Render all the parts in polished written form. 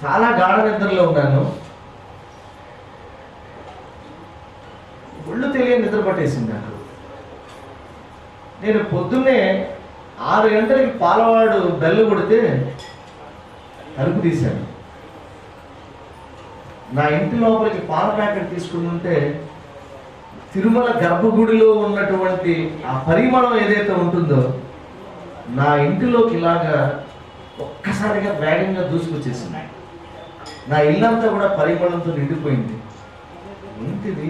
చాలా గాఢ నిద్రలో ఉన్నాను. ఒళ్ళు తెలియని నిద్ర పట్టేసింది నాకు. నేను పొద్దున్నే 6 గంటలకి పాలవాడు బెల్లు కొడితే తలుపు తీశాను. నా ఇంటి లోపలికి పాల ప్యాకెట్ తీసుకుని ఉంటే తిరుమల గర్భగుడిలో ఉన్నటువంటి ఆ పరిమళం ఏదైతే ఉంటుందో నా ఇంటిలోకి ఇలాగా ఒక్కసారిగా వేగంగా దూసుకొచ్చేసింది. నా ఇల్లంతా కూడా పరిమళంతో నిండిపోయింది. ఏంటిది,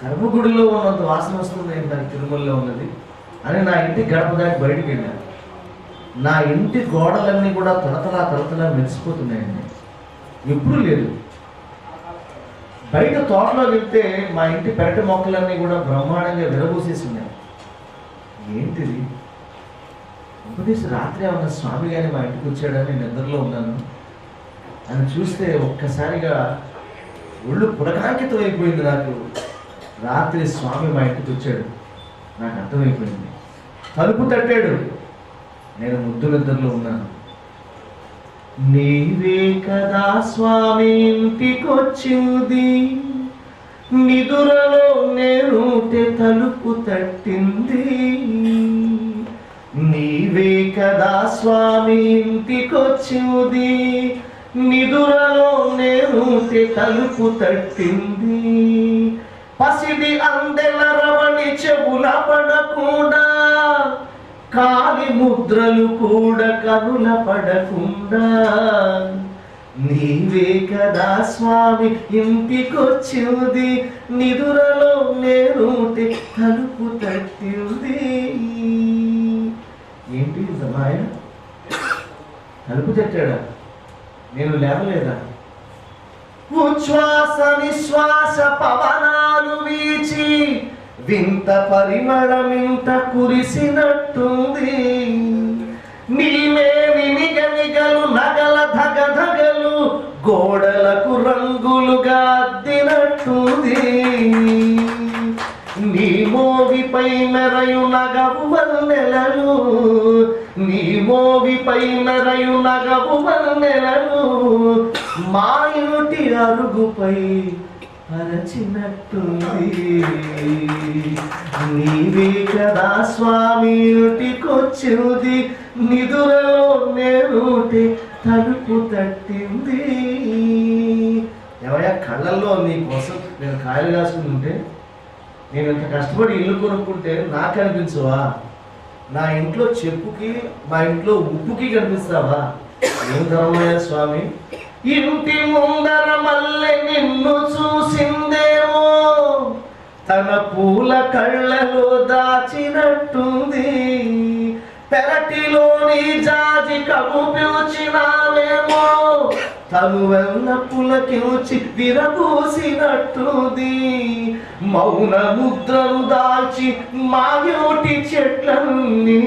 గర్భగుడిలో ఉన్నంత వాసన వస్తుంది ఏంటి తిరుమలలో ఉన్నది అని నా ఇంటి గడప దాటి బయటికి వెళ్ళాను. నా ఇంటి గోడలన్నీ కూడా తలతలా మెరిసిపోతున్నాయండి. ఎప్పుడు లేదు. బయట తోటలో వెళ్తే మా ఇంటి పెరటి మొక్కలన్నీ కూడా బ్రహ్మాండంగా విరబూసేసి ఉన్నాయి. ఏంటిది, ఉపదేశం రాత్రి ఏమన్నా స్వామి గారి మా ఇంటికి వచ్చాడని నిద్రలో ఉన్నాను అని చూస్తే ఒక్కసారిగా ఒళ్ళు పులకాంకితం అయిపోయింది నాకు. రాత్రి స్వామి మా ఇంటికి వచ్చాడు, నాకు అర్థమైపోయింది. తలుపు తట్టాడు, నేను ముద్దు నిద్రలో ఉన్నాను. నీవే కదా స్వామి ఇంటికొచ్చింది, నిదురలో నేనుంటే తలుపు తట్టింది. నీవే కదా స్వామి ఇంటికొచ్చింది, నిదురలో నేనుంటే తలుపు తట్టింది. పసిడి అందెల రవణి చెవుల పడకుండా, కాలి ముద్రలు కూడా కనుల పడకుండా, నీవే కదా స్వామి ఇంటికొచ్చింది, నిదురలో నేనుంటే తలుపు తట్టింది. ఏంటి మాయ, తలుపు తట్టాడా? నేను లేవలేదా? ఉచ్ఛ్వాస నిశ్వాస పవనాలు వీచి వింత పరిమళమింత కురిసినట్టుంది. నీమేమి నిగనిగలు నగల ధగధగలు గోడలకు రంగులుగా అద్దినట్టుంది. నీ మోవిపై మెరయు నగవు వన్నెలలు, నీ మోవిపై మెరయు నగవు వన్నెలలు మా ఇంటి అరుగుపై అరచినట్టుంది. నీవే కదా స్వామి ఇంటికొచ్చింది, నిదురలో నేనుంటే తలుపు తట్టింది. ఏమయ్యా, కళ్ళల్లో నీ కోసం నేను కాయలు కాసుకుని ఉంటే, నేను ఇంత కష్టపడి ఇల్లు కొనుక్కుంటే నాకు కనిపించవా? నా ఇంట్లో చెప్పుకి మా ఇంట్లో ఉప్పుకి కనిపిస్తావా? ఏం ధర్మయ్య స్వామి, ఇంటి ముందర మల్లె నిన్ను చూసిందేమో, తన పూల కళ్ళలో దాచినట్టుంది. పెరటిలోని జాజి కబు పిలిచినావేమో, తను వెన్న పులకించి విరబూసినట్టుంది. మౌన ముద్రలు దాల్చి మాయోటి చెట్లన్నీ,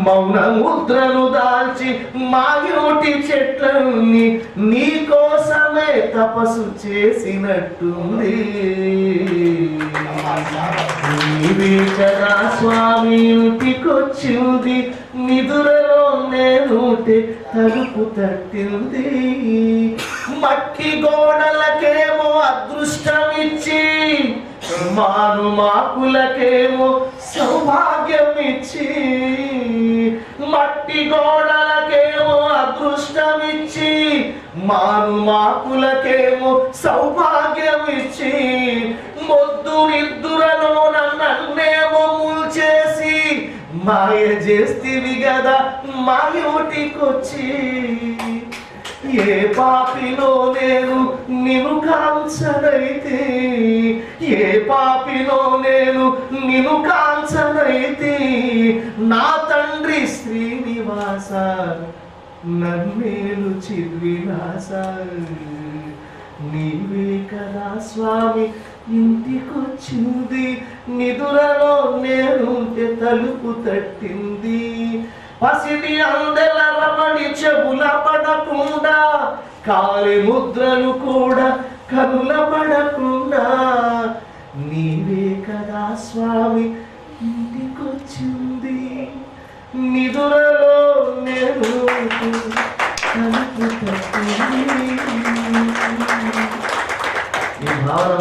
మౌన ముద్రలు దాల్చి మాయోటి చెట్లన్నీ నీకోసమే తపస్సు చేసినట్టుంది. నీవే కదా స్వామి ఇంటికొచ్చింది, నిదురలో నేనుంటే తలుపు తట్టింది. మట్టి గోడలకేమో అదృష్టమిచ్చి, మాను మాకులకేమో సౌభాగ్యమిచ్చి, మట్టి గోడలకేమో అదృష్టమిచ్చి, మాను మాకులకేమో సౌభాగ్యమిచ్చి, మొద్దు నిద్దురలో నన్నేమో ముంచేసి మాయ చేస్తివి గదా మాయోటికొచ్చి. ఏ పాపిలో నేను నిన్ను కాంచనైతే, ఏ పాపిలో నేను నిన్ను కాంచనైతే, నా తండ్రి శ్రీనివాస నన్నేలు చిద్విలాస. నీవే కదా స్వామి ఇంటికొచ్చింది, నిదురలో నేనుంటే తలుపు తట్టింది. పసిడి అందెల రమణి చెవుల పడకుండా, కాలి ముద్రలు కూడా కనుల పడకుండా, నీవే కదా స్వామి ఇంటికొచ్చింది, నిదురలో నేను తలుపు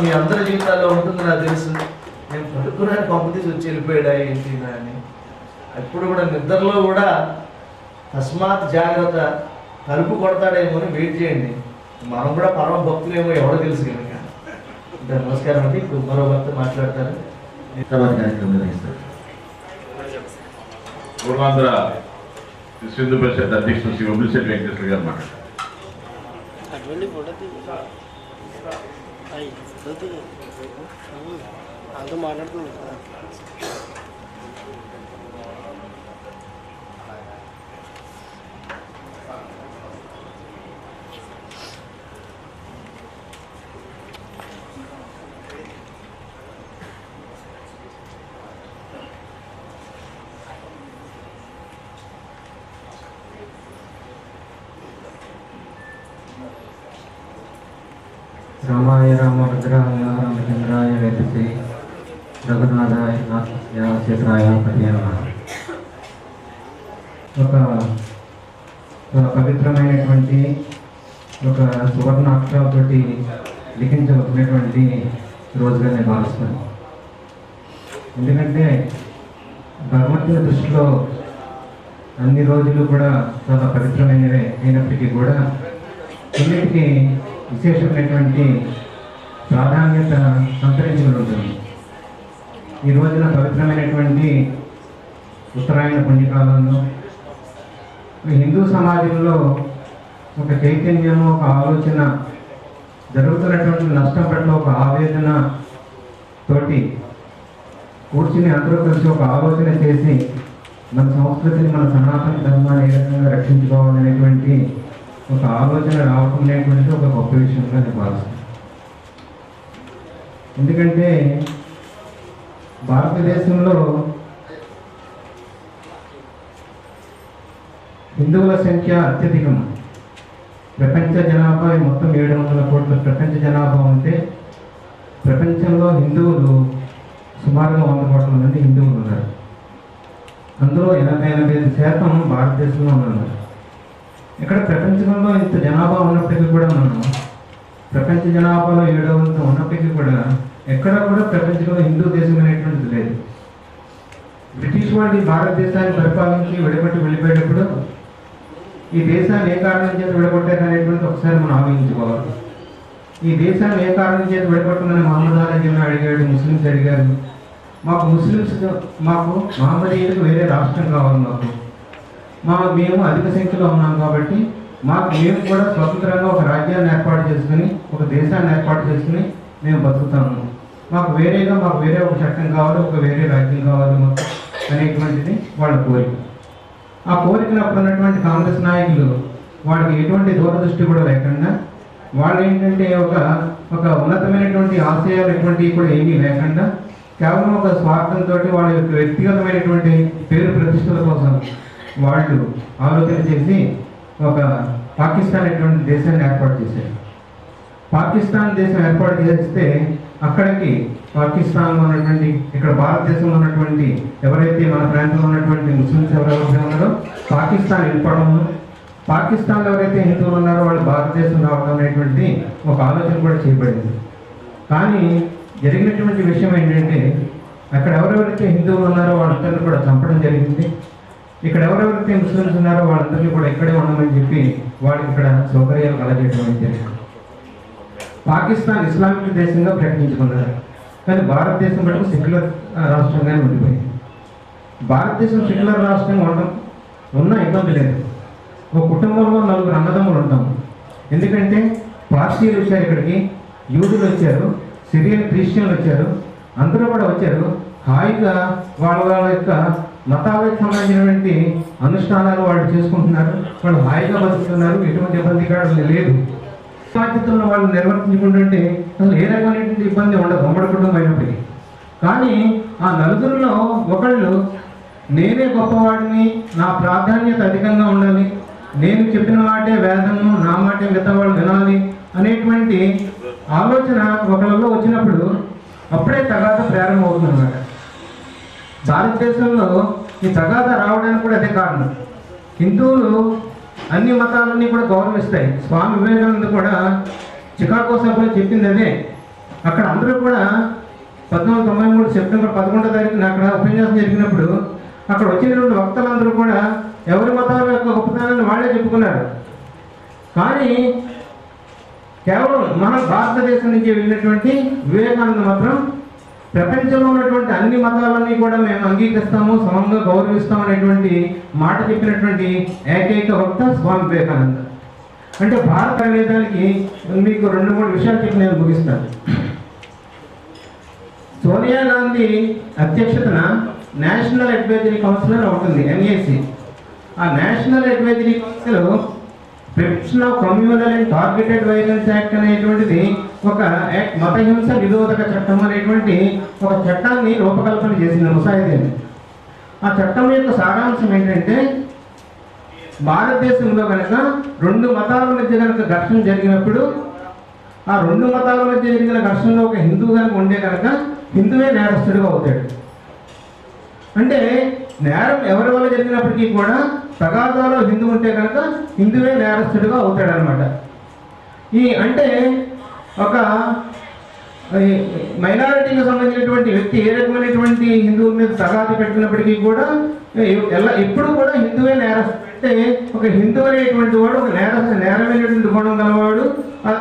మీ అందరి జీవితాల్లో ఉంటుంది నాకు తెలుసు. నేను పడుకున్నాను, పంపతీసి వచ్చి వెళ్ళిపోయాడా ఏంటి అని. ఎప్పుడు కూడా నిద్రలో కూడా తస్మాత్ జాగ్రత్త, తలుపు కొడతాడేమో అని వెయిట్ చేయండి. మనం కూడా పరమ భక్తులేమో ఎవడో తెలుసు కనుక. అంటే నమస్కారం అండి. ఇప్పుడు మరో భక్త మాట్లాడతారు. కార్యక్రమం నిర్వహిస్తారు. పూర్వాంధ్ర హిందూ పరిషత్ అధ్యక్షుడు శ్రీ ఒబిలిశెట్టి వెంకటేశ్వర గారు మాట్లాడారు. రామాయ రామభద్రాయ రామచంద్రాయ వేదసే రఘునాథాయ నాథాయ సీతాయ పతియ నమః. ఒక పవిత్రమైనటువంటి ఒక సువర్ణ అక్షరాలతోటి లిఖించబడినటువంటి రోజుగా నేను భావిస్తాను. ఎందుకంటే భగవంతుని దృష్టిలో అన్ని రోజులు కూడా చాలా పవిత్రమైనవే అయినప్పటికీ కూడా కొన్నిటికి విశేషమైనటువంటి ప్రాధాన్యత సంతరించి ఉంటుంది. ఈ రోజున పవిత్రమైనటువంటి ఉత్తరాయణ పుణ్యకాలంలో హిందూ సమాజంలో ఒక చైతన్యము, ఒక ఆలోచన, జరుగుతున్నటువంటి నష్టం పట్ల ఒక ఆవేదన తోటి కూర్చుని అందరూ కలిసి ఒక ఆలోచన చేసి మన సంస్కృతిని, మన సనాతన ధర్మాన్ని ఏ రకంగా రక్షించుకోవాలనేటువంటి ఒక ఆలోచన రావటం అనేటువంటి ఒక గొప్ప విషయంగా నేను భావిస్తాను. ఎందుకంటే భారతదేశంలో హిందువుల సంఖ్య అత్యధికం. ప్రపంచ జనాభా మొత్తం 700 కోట్ల ప్రపంచ జనాభా ఉంటే ప్రపంచంలో హిందువులు సుమారుగా 100 కోట్ల మంది హిందువులు ఉన్నారు. అందులో 80-85% భారతదేశంలో ఉన్నారు. ఇక్కడ ప్రపంచంలో ఇంత జనాభా ఉన్నప్పటికీ కూడా మనం ప్రపంచ జనాభాలో 7వ వంతు ఉన్నప్పటికీ కూడా ఎక్కడ కూడా ప్రపంచంలో హిందూ దేశం అనేటువంటిది లేదు. బ్రిటిష్ వాళ్ళు ఈ భారతదేశాన్ని పరిపాలించి వెళ్ళిపోయేటప్పుడు ఈ దేశాన్ని ఏ కారణం చేత విడగొట్టారు అనేటువంటి ఒకసారి మనం ఆలోచించుకోవాలి. ఈ దేశాన్ని ఏ కారణం చేత విడగొట్టమని మహమ్మద్ అలీ అడిగాడు, ముస్లిమ్స్ అడిగారు. మాకు మహమ్మదీయులకు వేరే రాష్ట్రం కావాలి, మేము అధిక సంఖ్యలో ఉన్నాం కాబట్టి మేము కూడా స్వతంత్రంగా ఒక రాజ్యాన్ని ఏర్పాటు చేసుకుని, ఒక దేశాన్ని ఏర్పాటు చేసుకుని మేము బతుకుతాము. మాకు వేరే ఒక చట్టం కావాలి, ఒక వేరే రాజ్యం కావాలి అనేటువంటిది వాళ్ళ కోరిక. ఆ కోరికను అప్పుడు ఉన్నటువంటి కాంగ్రెస్ నాయకులు వాళ్ళకి ఎటువంటి దూరదృష్టి కూడా లేకుండా, వాళ్ళు ఏంటంటే ఒక ఉన్నతమైనటువంటి ఆశయాలు ఎటువంటివి కూడా ఏమీ లేకుండా కేవలం ఒక స్వార్థంతో వాళ్ళ యొక్క వ్యక్తిగతమైనటువంటి పేరు ప్రతిష్టల కోసం వాళ్ళు ఆలోచన చేసి ఒక పాకిస్తాన్ అనేటువంటి దేశాన్ని ఏర్పాటు చేశారు. పాకిస్తాన్ దేశం ఏర్పాటు చేస్తే అక్కడికి పాకిస్తాన్లో ఉన్నటువంటి, ఇక్కడ భారతదేశంలో ఉన్నటువంటి ఎవరైతే మన ప్రాంతంలో ఉన్నటువంటి ముస్లిమ్స్ ఎవరైతే ఉన్నారో పాకిస్తాన్ వెళ్ళిపోవడము, పాకిస్తాన్లో ఎవరైతే హిందువులు ఉన్నారో వాళ్ళు భారతదేశం రావడం అనేటువంటి ఒక ఆలోచన కూడా చేయబడింది. కానీ జరిగినటువంటి విషయం ఏంటంటే అక్కడ ఎవరెవరైతే హిందువులు ఉన్నారో వాళ్ళందరినీ కూడా చంపడం జరిగింది. ఇక్కడ ఎవరెవరైతే ముస్లిమ్స్ ఉన్నారో వాళ్ళందరినీ కూడా ఇక్కడే ఉండమని చెప్పి వాళ్ళకి ఇక్కడ సౌకర్యాలు కలగజేయడం జరిగింది. పాకిస్తాన్ ఇస్లామిక్ దేశంగా ప్రకటించుకున్నారు, కానీ భారతదేశం మటుకు సెక్యులర్ రాష్ట్రంగానే ఉండిపోయింది. భారతదేశం సెక్యులర్ రాష్ట్రంగా ఉన్న ఇబ్బంది లేదు. ఒక కుటుంబంలో 4 అన్నదమ్ములు ఉంటాము. ఎందుకంటే పార్సీలు వచ్చారు, ఇక్కడికి యూదులు వచ్చారు, సిరియన్ క్రిస్టియన్లు వచ్చారు, అందరూ కూడా వచ్చారు. హాయిగా వాళ్ళ యొక్క మతాలకు సంబంధించినటువంటి అనుష్ఠానాలు వాళ్ళు చేసుకుంటున్నారు, వాళ్ళు హాయిగా బతుకుతున్నారు, ఎటువంటి ఇబ్బంది కూడా లేదు. బాధ్యతలను వాళ్ళు నిర్వర్తించుకుంటుంటే అసలు ఏ రకమైనటువంటి ఇబ్బంది ఉండదు ఉమ్మడి కుటుంబం అయినప్పటికీ. కానీ ఆ నలుగురిలో ఒకళ్ళు నేనే గొప్పవాడిని, నా ప్రాధాన్యత అధికంగా ఉండాలి, నేను చెప్పిన మాటే వేదము, నా మాటే మిగతా వాళ్ళు వినాలి అనేటువంటి ఆలోచన ఒకళ్ళలో వచ్చినప్పుడు అప్పుడే తగాద ప్రారంభమవుతుందన్నమాట. భారతదేశంలో ఈ తగాద రావడానికి కూడా అదే కారణం. హిందువులు అన్ని మతాలన్నీ కూడా గౌరవిస్తాయి. స్వామి వివేకానంద కూడా చికాగో సభలో చెప్పింది అదే. అక్కడ అందరూ కూడా 1993 సెప్టెంబర్ 11వ తారీఖున అక్కడ ఉపన్యాసం జరిగినప్పుడు అక్కడ వచ్చినటువంటి వక్తలందరూ కూడా ఎవరి మతాల యొక్క గొప్పతనాన్ని వాళ్ళే చెప్పుకున్నారు. కానీ కేవలం మన భారతదేశం నుంచి వెళ్ళినటువంటి వివేకానంద మాత్రం ప్రపంచంలో ఉన్నటువంటి అన్ని మతాలన్నీ కూడా మేము అంగీకరిస్తాము, సమంగా గౌరవిస్తాం అనేటువంటి మాట చెప్పినటువంటి ఏకైక వక్త స్వామి వివేకానంద. అంటే భారత అనేదానికి మీకు 2-3 విషయాలు చెప్పి నేను ముగిస్తాను. సోనియా గాంధీ అధ్యక్షతన నేషనల్ అడ్వైజరీ కౌన్సిల్ అని ఉంటుంది, NAC. ఆ national advisory council prevention of communal and targeted violence act అనేటువంటిది ఒక మతహింస నిరోధక చట్టం అనేటువంటి ఒక చట్టాన్ని రూపకల్పన చేసింది, ముసాయిదాన్ని. ఆ చట్టం యొక్క సారాంశం ఏంటంటే, భారతదేశంలో కనుక 2 మతాల మధ్య కనుక ఘర్షణ జరిగినప్పుడు ఆ 2 మతాల మధ్య జరిగిన ఘర్షణలో ఒక హిందువు కనుక ఉండే కనుక హిందువే నేరస్తుడిగా అవుతాడు. అంటే నేరం ఎవరి వల్ల జరిగినప్పటికీ కూడా తగాదాలో హిందూ ఉంటే కనుక హిందువే నేరస్తుడిగా అవుతాడు అనమాట. అంటే ఒక మైనారిటీకి సంబంధించినటువంటి వ్యక్తి ఏ రకమైనటువంటి హిందువుల మీద తగాదు పెట్టినప్పటికీ కూడా ఎప్పుడు కూడా హిందువే నేరస్తుడు. అంటే ఒక హిందూ అనేటువంటి వాడు ఒక నేరమైనటువంటి గుణం గలవాడు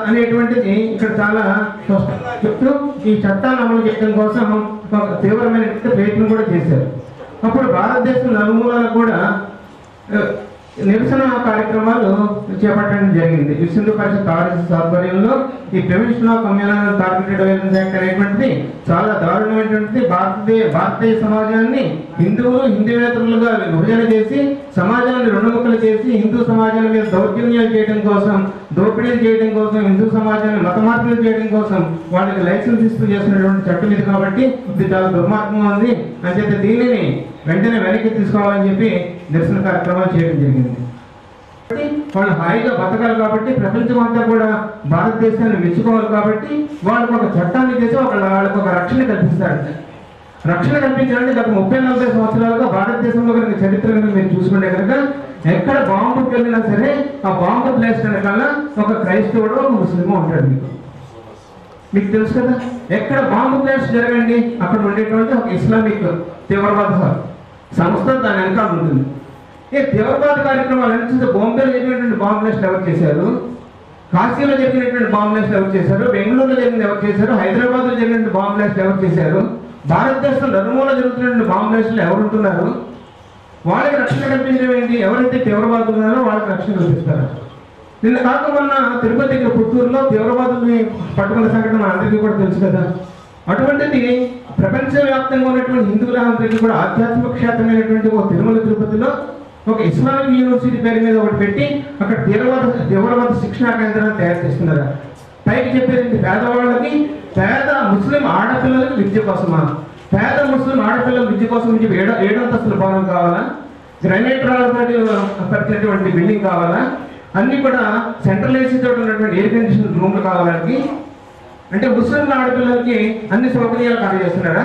అనేటువంటిది ఇక్కడ చాలా స్పష్టంగా చెప్తూ ఈ చట్టాన్ని అమలు చేయడం కోసం ఒక తీవ్రమైనటువంటి ప్రయత్నం కూడా చేశారు. అప్పుడు భారతదేశం నలుమూలలు కూడా నిరసన కార్యక్రమాలు చేపట్టడం జరిగింది. విశ్వ హిందూ పరిషత్ RSS ఆధ్వర్యంలో ఈ prevention of communal and targeted violence act అనేటువంటిది చాలా దారుణమైనటువంటిది. భారతీయ సమాజాన్ని హిందువులు హిందూవేతరులుగా విభజన చేసి సమాజాన్ని 2 ముక్కలు చేసి హిందూ సమాజాన్ని మీద దౌర్జన్యాలు చేయడం కోసం, దోపిడీలు చేయడం కోసం, హిందూ సమాజాన్ని మత మార్పులు చేయడం కోసం వాళ్ళకి లైసెన్స్ ఇస్తూ చేసినటువంటి చట్టం ఇది. కాబట్టి ఇది చాలా దుర్మార్గంగా ఉంది అని చెప్పి దీనిని వెంటనే వెనక్కి తీసుకోవాలని చెప్పి నిరసన కార్యక్రమాలు చేయడం జరిగింది. వాళ్ళు హాయిగా బతకాలి కాబట్టి, ప్రపంచం అంతా కూడా భారతదేశాన్ని మెచ్చుకోవాలి కాబట్టి వాళ్ళకు ఒక చట్టాన్ని చేసి వాళ్ళకు ఒక రక్షణ కల్పిస్తారంట. రక్షణ కల్పించాలంటే గత 30-40 సంవత్సరాలుగా భారతదేశంలో కనుక చరిత్ర కనుక మీరు చూసుకుంటే కనుక ఎక్కడ బాంబుకి వెళ్ళినా సరే ఆ బాంబు బ్లాస్ట్ కల్లా ఒక క్రైస్తవుడు ఒక ముస్లిం ఉంటాడు. మీకు తెలుసు కదా, ఎక్కడ బాంబు బ్లాస్ట్ జరగండి అక్కడ ఉండేటువంటి ఒక ఇస్లామిక్ తీవ్రవాద సంస్థ దాని వెనకాల ఉంటుంది. ఈ తీవ్రవాద కార్యక్రమాలు అనిపిస్తే బాంబేలో జరిగినటువంటి బాంబు బ్లాస్ట్ ఎవరు చేశారు, కాశీలో జరిగినటువంటి బాంబు బ్లాస్ట్ ఎవరు చేశారు, బెంగళూరులో జరిగింది ఎవరు చేశారు, హైదరాబాద్లో జరిగినటువంటి బాంబు బ్లాస్ట్ ఎవరు చేశారు, భారతదేశంలో నలుమూల జరుగుతున్నటువంటి బాంబు బ్లాస్టులు ఎవరు ఉంటున్నారు, వాళ్ళకి రక్షణ కల్పించడం ఏంటి? ఎవరైతే తీవ్రవాదులు ఉన్నారో వాళ్ళకి రక్షణ కల్పిస్తారు. నిన్న కాకుండా తిరుపతి దగ్గర పుత్తూరులో తీవ్రవాదుల్ని పట్టుకున్న సంఘటన అందరికీ కూడా తెలుసు కదా. అటువంటిది ప్రపంచవ్యాప్తంగా ఉన్నటువంటి హిందువులందరికీ కూడా ఆధ్యాత్మిక క్షేత్రమైనటువంటి ఒక తిరుమల తిరుపతిలో ఒక ఇస్లామిక్ యూనివర్సిటీ పేరు మీద ఒకటి పెట్టి అక్కడ తీవ్రవాద శిక్షణా కేంద్రాన్ని తయారు చేస్తున్నారు. పైకి చెప్పేది పేదవాళ్ళకి, పేద ముస్లిం ఆడపిల్లలకి విద్య కోసమా? పేద ముస్లిం ఆడపిల్లల విద్య కోసం చెప్పి 7 అంతస్తుల భవనం కావాలా? గ్రానైట్ రాళ్ళతో పరిచినటువంటి బిల్డింగ్ కావాలా? అన్ని కూడా సెంట్రల్ ఏసీ తోటి ఉన్నటువంటి ఎయిర్ కండిషన్ రూమ్లు కావాలని అంటే ముస్లిం ఆడపిల్లలకి అన్ని సౌకర్యాలు కలగజేస్తున్నారా?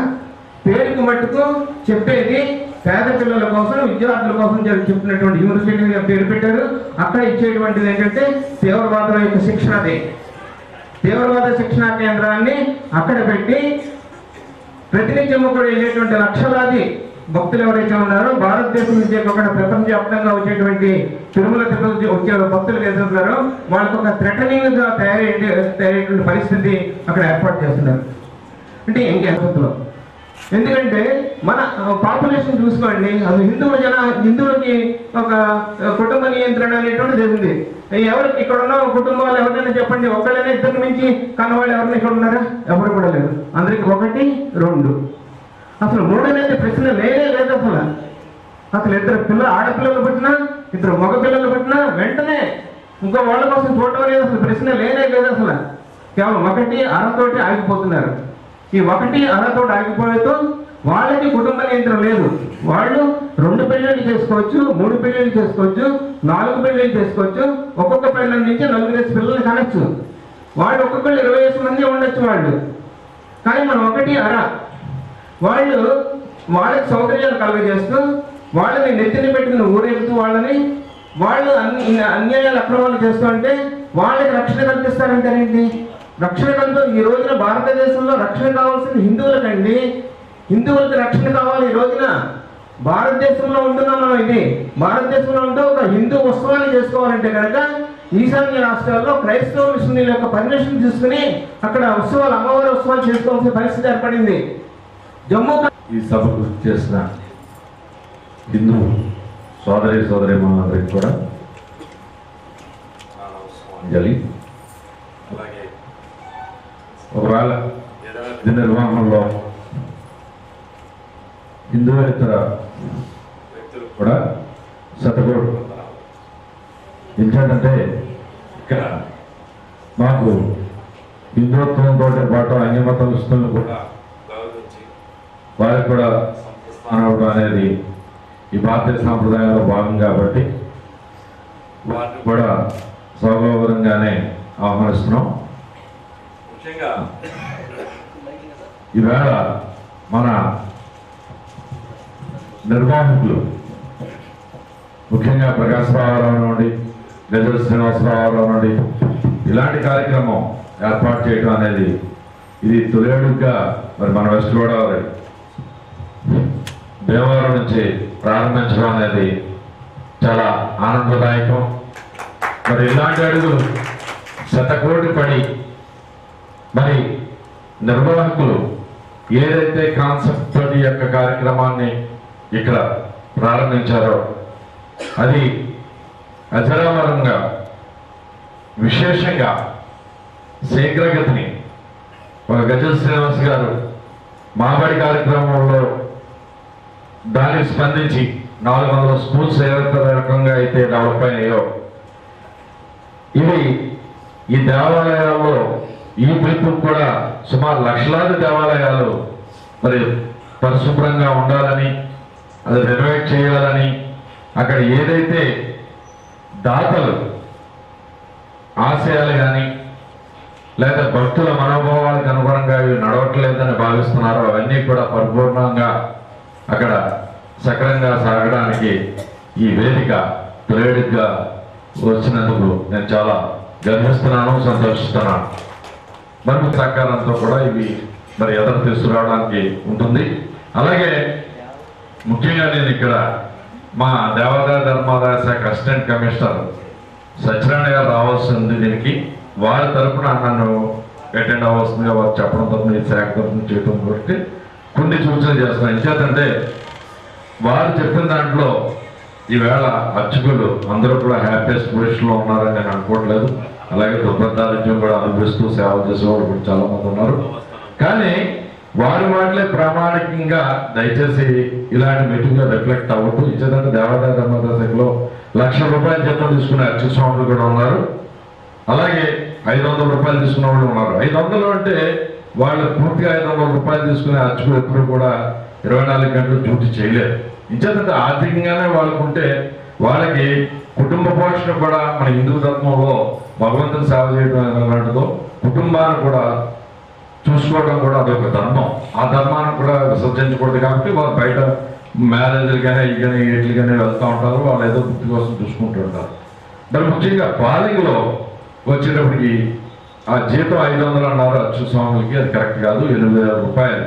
పేరుకు మట్టుకు చెప్పేది పేద పిల్లల కోసం, విద్యార్థుల కోసం చెప్పినటువంటి యూనివర్సిటీ పేరు పెట్టారు. అక్కడ ఇచ్చేటువంటిది ఏంటంటే తీవ్రవాదం యొక్క శిక్షణది. తీవ్రవాద శిక్షణా కేంద్రాన్ని అక్కడ పెట్టి ప్రతినిత్యము కూడా వెళ్ళేటువంటి లక్షలాది భక్తులు ఎవరైతే ఉన్నారో భారతదేశం నుంచి ఒక ప్రపంచవ్యాప్తంగా వచ్చేటువంటి తిరుమల తిరుపతి వచ్చే భక్తులు ఏదైతున్నారో వాళ్ళకి ఒక థ్రెటనింగ్ గా తయారయ్యేటువంటి పరిస్థితి అక్కడ ఏర్పాటు చేస్తున్నారు. అంటే ఇంకేలో ఎందుకంటే మన పాపులేషన్ చూసుకోండి, అది హిందువులకి ఒక కుటుంబ నియంత్రణ అనేటువంటిది ఉంది. ఎవరికి ఇక్కడ ఉన్న కుటుంబాలు ఎవరైనా చెప్పండి, ఒకళ్ళైనా ఇద్దరు మించి కన్నవాళ్ళు ఎవరైనా ఇక్కడ ఉన్నారా? ఎవరు కూడా లేరు. అందరికి 1, 2 అసలు 3 అనేది ప్రశ్న లేదు. అసలు 2 ఆడపిల్లలు పుట్టినా, 2 మగ పిల్లలు పుట్టినా వెంటనే ఇంకో వాళ్ళ కోసం చూడటం అనేది అసలు ప్రశ్న లేదు. అసలు కేవలం 1 అరతోటి ఆగిపోతున్నారు. ఈ 1 అరతోటి ఆగిపోయేతో వాళ్ళకి కుటుంబ నియంత్రణ లేదు. వాళ్ళు 2 పెళ్ళిళ్ళు చేసుకోవచ్చు, 3 పెళ్ళిళ్ళు చేసుకోవచ్చు, 4 పెళ్ళిళ్ళు చేసుకోవచ్చు. ఒక్కొక్క పెళ్ళ నుంచి 4 పిల్లల్ని కనొచ్చు. వాళ్ళు ఒక్కొక్కళ్ళు 20 మంది ఉండొచ్చు వాళ్ళు. కానీ మనం 1 అర వాళ్ళకి సౌకర్యాలు కలుగజేస్తూ వాళ్ళని నెత్తిని పెట్టుకుని ఊరేగుతూ వాళ్ళు అన్యాయాలు అక్రమాలు చేస్తూ ఉంటే వాళ్ళకి రక్షణ కల్పిస్తారంటారేంటి? రక్షణ కంటూ ఈ రోజున భారతదేశంలో రక్షణ కావాల్సింది హిందువులకండి. హిందువులకి రక్షణ కావాలి. ఈ రోజున భారతదేశంలో ఉంటున్నాం మనం. ఇది భారతదేశంలో ఉంటే ఒక హిందూ ఉత్సవాన్ని చేసుకోవాలంటే కనుక ఈశాన్య రాష్ట్రాల్లో క్రైస్తవ మిషనరీల యొక్క పర్మిషన్ తీసుకుని అక్కడ ఉత్సవాలు, అమ్మవారి ఉత్సవాలు చేసుకోవాల్సిన పరిస్థితి ఏర్పడింది. జమ్మూ ఈ సభకు చేసిన హిందూ సోదరి మనందరికి కూడా అంజలి. అలాగే ఒకవేళ ఇది నిర్వహణలో హిందూవేతర వ్యక్తులు కూడా శతకోటి ఏంటంటే ఇక్కడ మాకు హిందుత్వంతో పాటు అన్య మతస్థులను కూడా వారికి కూడా సంస్థానం అనేది ఈ భారతీయ సాంప్రదాయంలో భాగం కాబట్టి వారిని కూడా సౌగౌరవంగానే ఆహ్వానిస్తున్నాం. ముఖ్యంగా ఈవేళ మన నిర్వాహకులు ముఖ్యంగా ప్రకాశ్ రామారావు నుండి గజల్ శ్రీనివాసరావు నుండి ఇలాంటి కార్యక్రమం ఏర్పాటు చేయడం అనేది ఇది తొలిడుగా మరి మన వెస్ట్ గోదావరి దేవాలయం నుంచి ప్రారంభించడం అనేది చాలా ఆనందదాయకం. మరి ఇలాంటి అడుగులు శతకోటి పడి మరి నిర్వాహకులు ఏదైతే కాన్సెప్ట్ తోటి యొక్క కార్యక్రమాన్ని ఇక్కడ ప్రారంభించారో అది అజరామరంగా విశేషంగా శీఘ్రగతిని ఒక గజల్ శ్రీనివాస్ గారు మాబడి కార్యక్రమంలో దానికి స్పందించి 400 స్కూల్స్ ఏ రకంగా అయితే డెవలప్ అయినాయో ఇవి ఈ దేవాలయాల్లో ఈ పిలుపు కూడా సుమారు లక్షలాది దేవాలయాలు మరి పరిశుభ్రంగా ఉండాలని, అది రెనోవేట్ చేయాలని, అక్కడ ఏదైతే దాతలు ఆశయాలు కానీ లేదా భక్తుల మనోభావాలకు అనుగుణంగా ఇవి నడవట్లేదని భావిస్తున్నారో అవన్నీ కూడా పరిపూర్ణంగా అక్కడ సక్రంగా సాగడానికి ఈ వేదిక తొలిగా వచ్చినందుకు నేను చాలా గర్విస్తున్నాను, సంతోషిస్తున్నాను. మరి సహకారంతో కూడా ఇవి మరి ఎదురు తీసుకురావడానికి ఉంటుంది. అలాగే ముఖ్యంగా నేను ఇక్కడ మా దేవాదాయ ధర్మాదాయ శాఖ అసిస్టెంట్ కమిషనర్ సత్యనారాయణ గారు రావాల్సింది. దీనికి వారి తరఫున నన్ను అటెండ్ అవ్వాల్సిందిగా వారు చెప్పడంతో ఈ శాఖ తరఫున చేయడం కాబట్టి కొన్ని సూచనలు చేస్తున్నాను. ఎందుకంటే వారు చెప్పిన దాంట్లో ఈవేళ అర్చకులు అందరూ కూడా హ్యాపీయెస్ట్ పొజిషన్లో ఉన్నారని నేను అనుకోవట్లేదు. అలాగే దుర్భద్రారోగ్యం కూడా అనుభవిస్తూ సేవలు చేసేవాళ్ళు కూడా చాలా మంది ఉన్నారు. కానీ వారి మాటలే ప్రామాణికంగా దయచేసి ఇలాంటి మీటింగ్లో రిఫ్లెక్ట్ అవ్వద్దు. ఇచ్చేదంటే దేవాదాయ ధర్మాదాయ శాఖలో ₹1,00,000 జీతం తీసుకునే అర్చక స్వాములు కూడా ఉన్నారు. అలాగే ₹500 తీసుకున్న వాళ్ళు ఉన్నారు. 500 అంటే వాళ్ళు పూర్తిగా ₹500 తీసుకునే అర్చకులు ఎప్పుడు కూడా 24 గంటలు డ్యూటీ చేయలేరు. ఇచ్చేదంటే ఆర్థికంగానే వాళ్ళకుంటే వాళ్ళకి కుటుంబ పోషణ కూడా మన హిందూ ధర్మంలో భగవంతుని సేవ చేయడం ఎలాంటిదో కుటుంబాన్ని కూడా చూసుకోవడం కూడా అదొక ధర్మం. ఆ ధర్మాన్ని కూడా విసర్జించకూడదు కాబట్టి వారు బయట మ్యారేజ్లు కానీ ఇవి కానీ వీటికి కానీ వెళ్తూ ఉంటారు. వాళ్ళు ఏదో వృత్తి కోసం చూసుకుంటూ ఉంటారు. మరి ముఖ్యంగా పాలింగ్లో వచ్చేటప్పటికి ఆ జీతం 500 అన్నారు అర్చక స్వాములకి. అది కరెక్ట్ కాదు. ₹8,000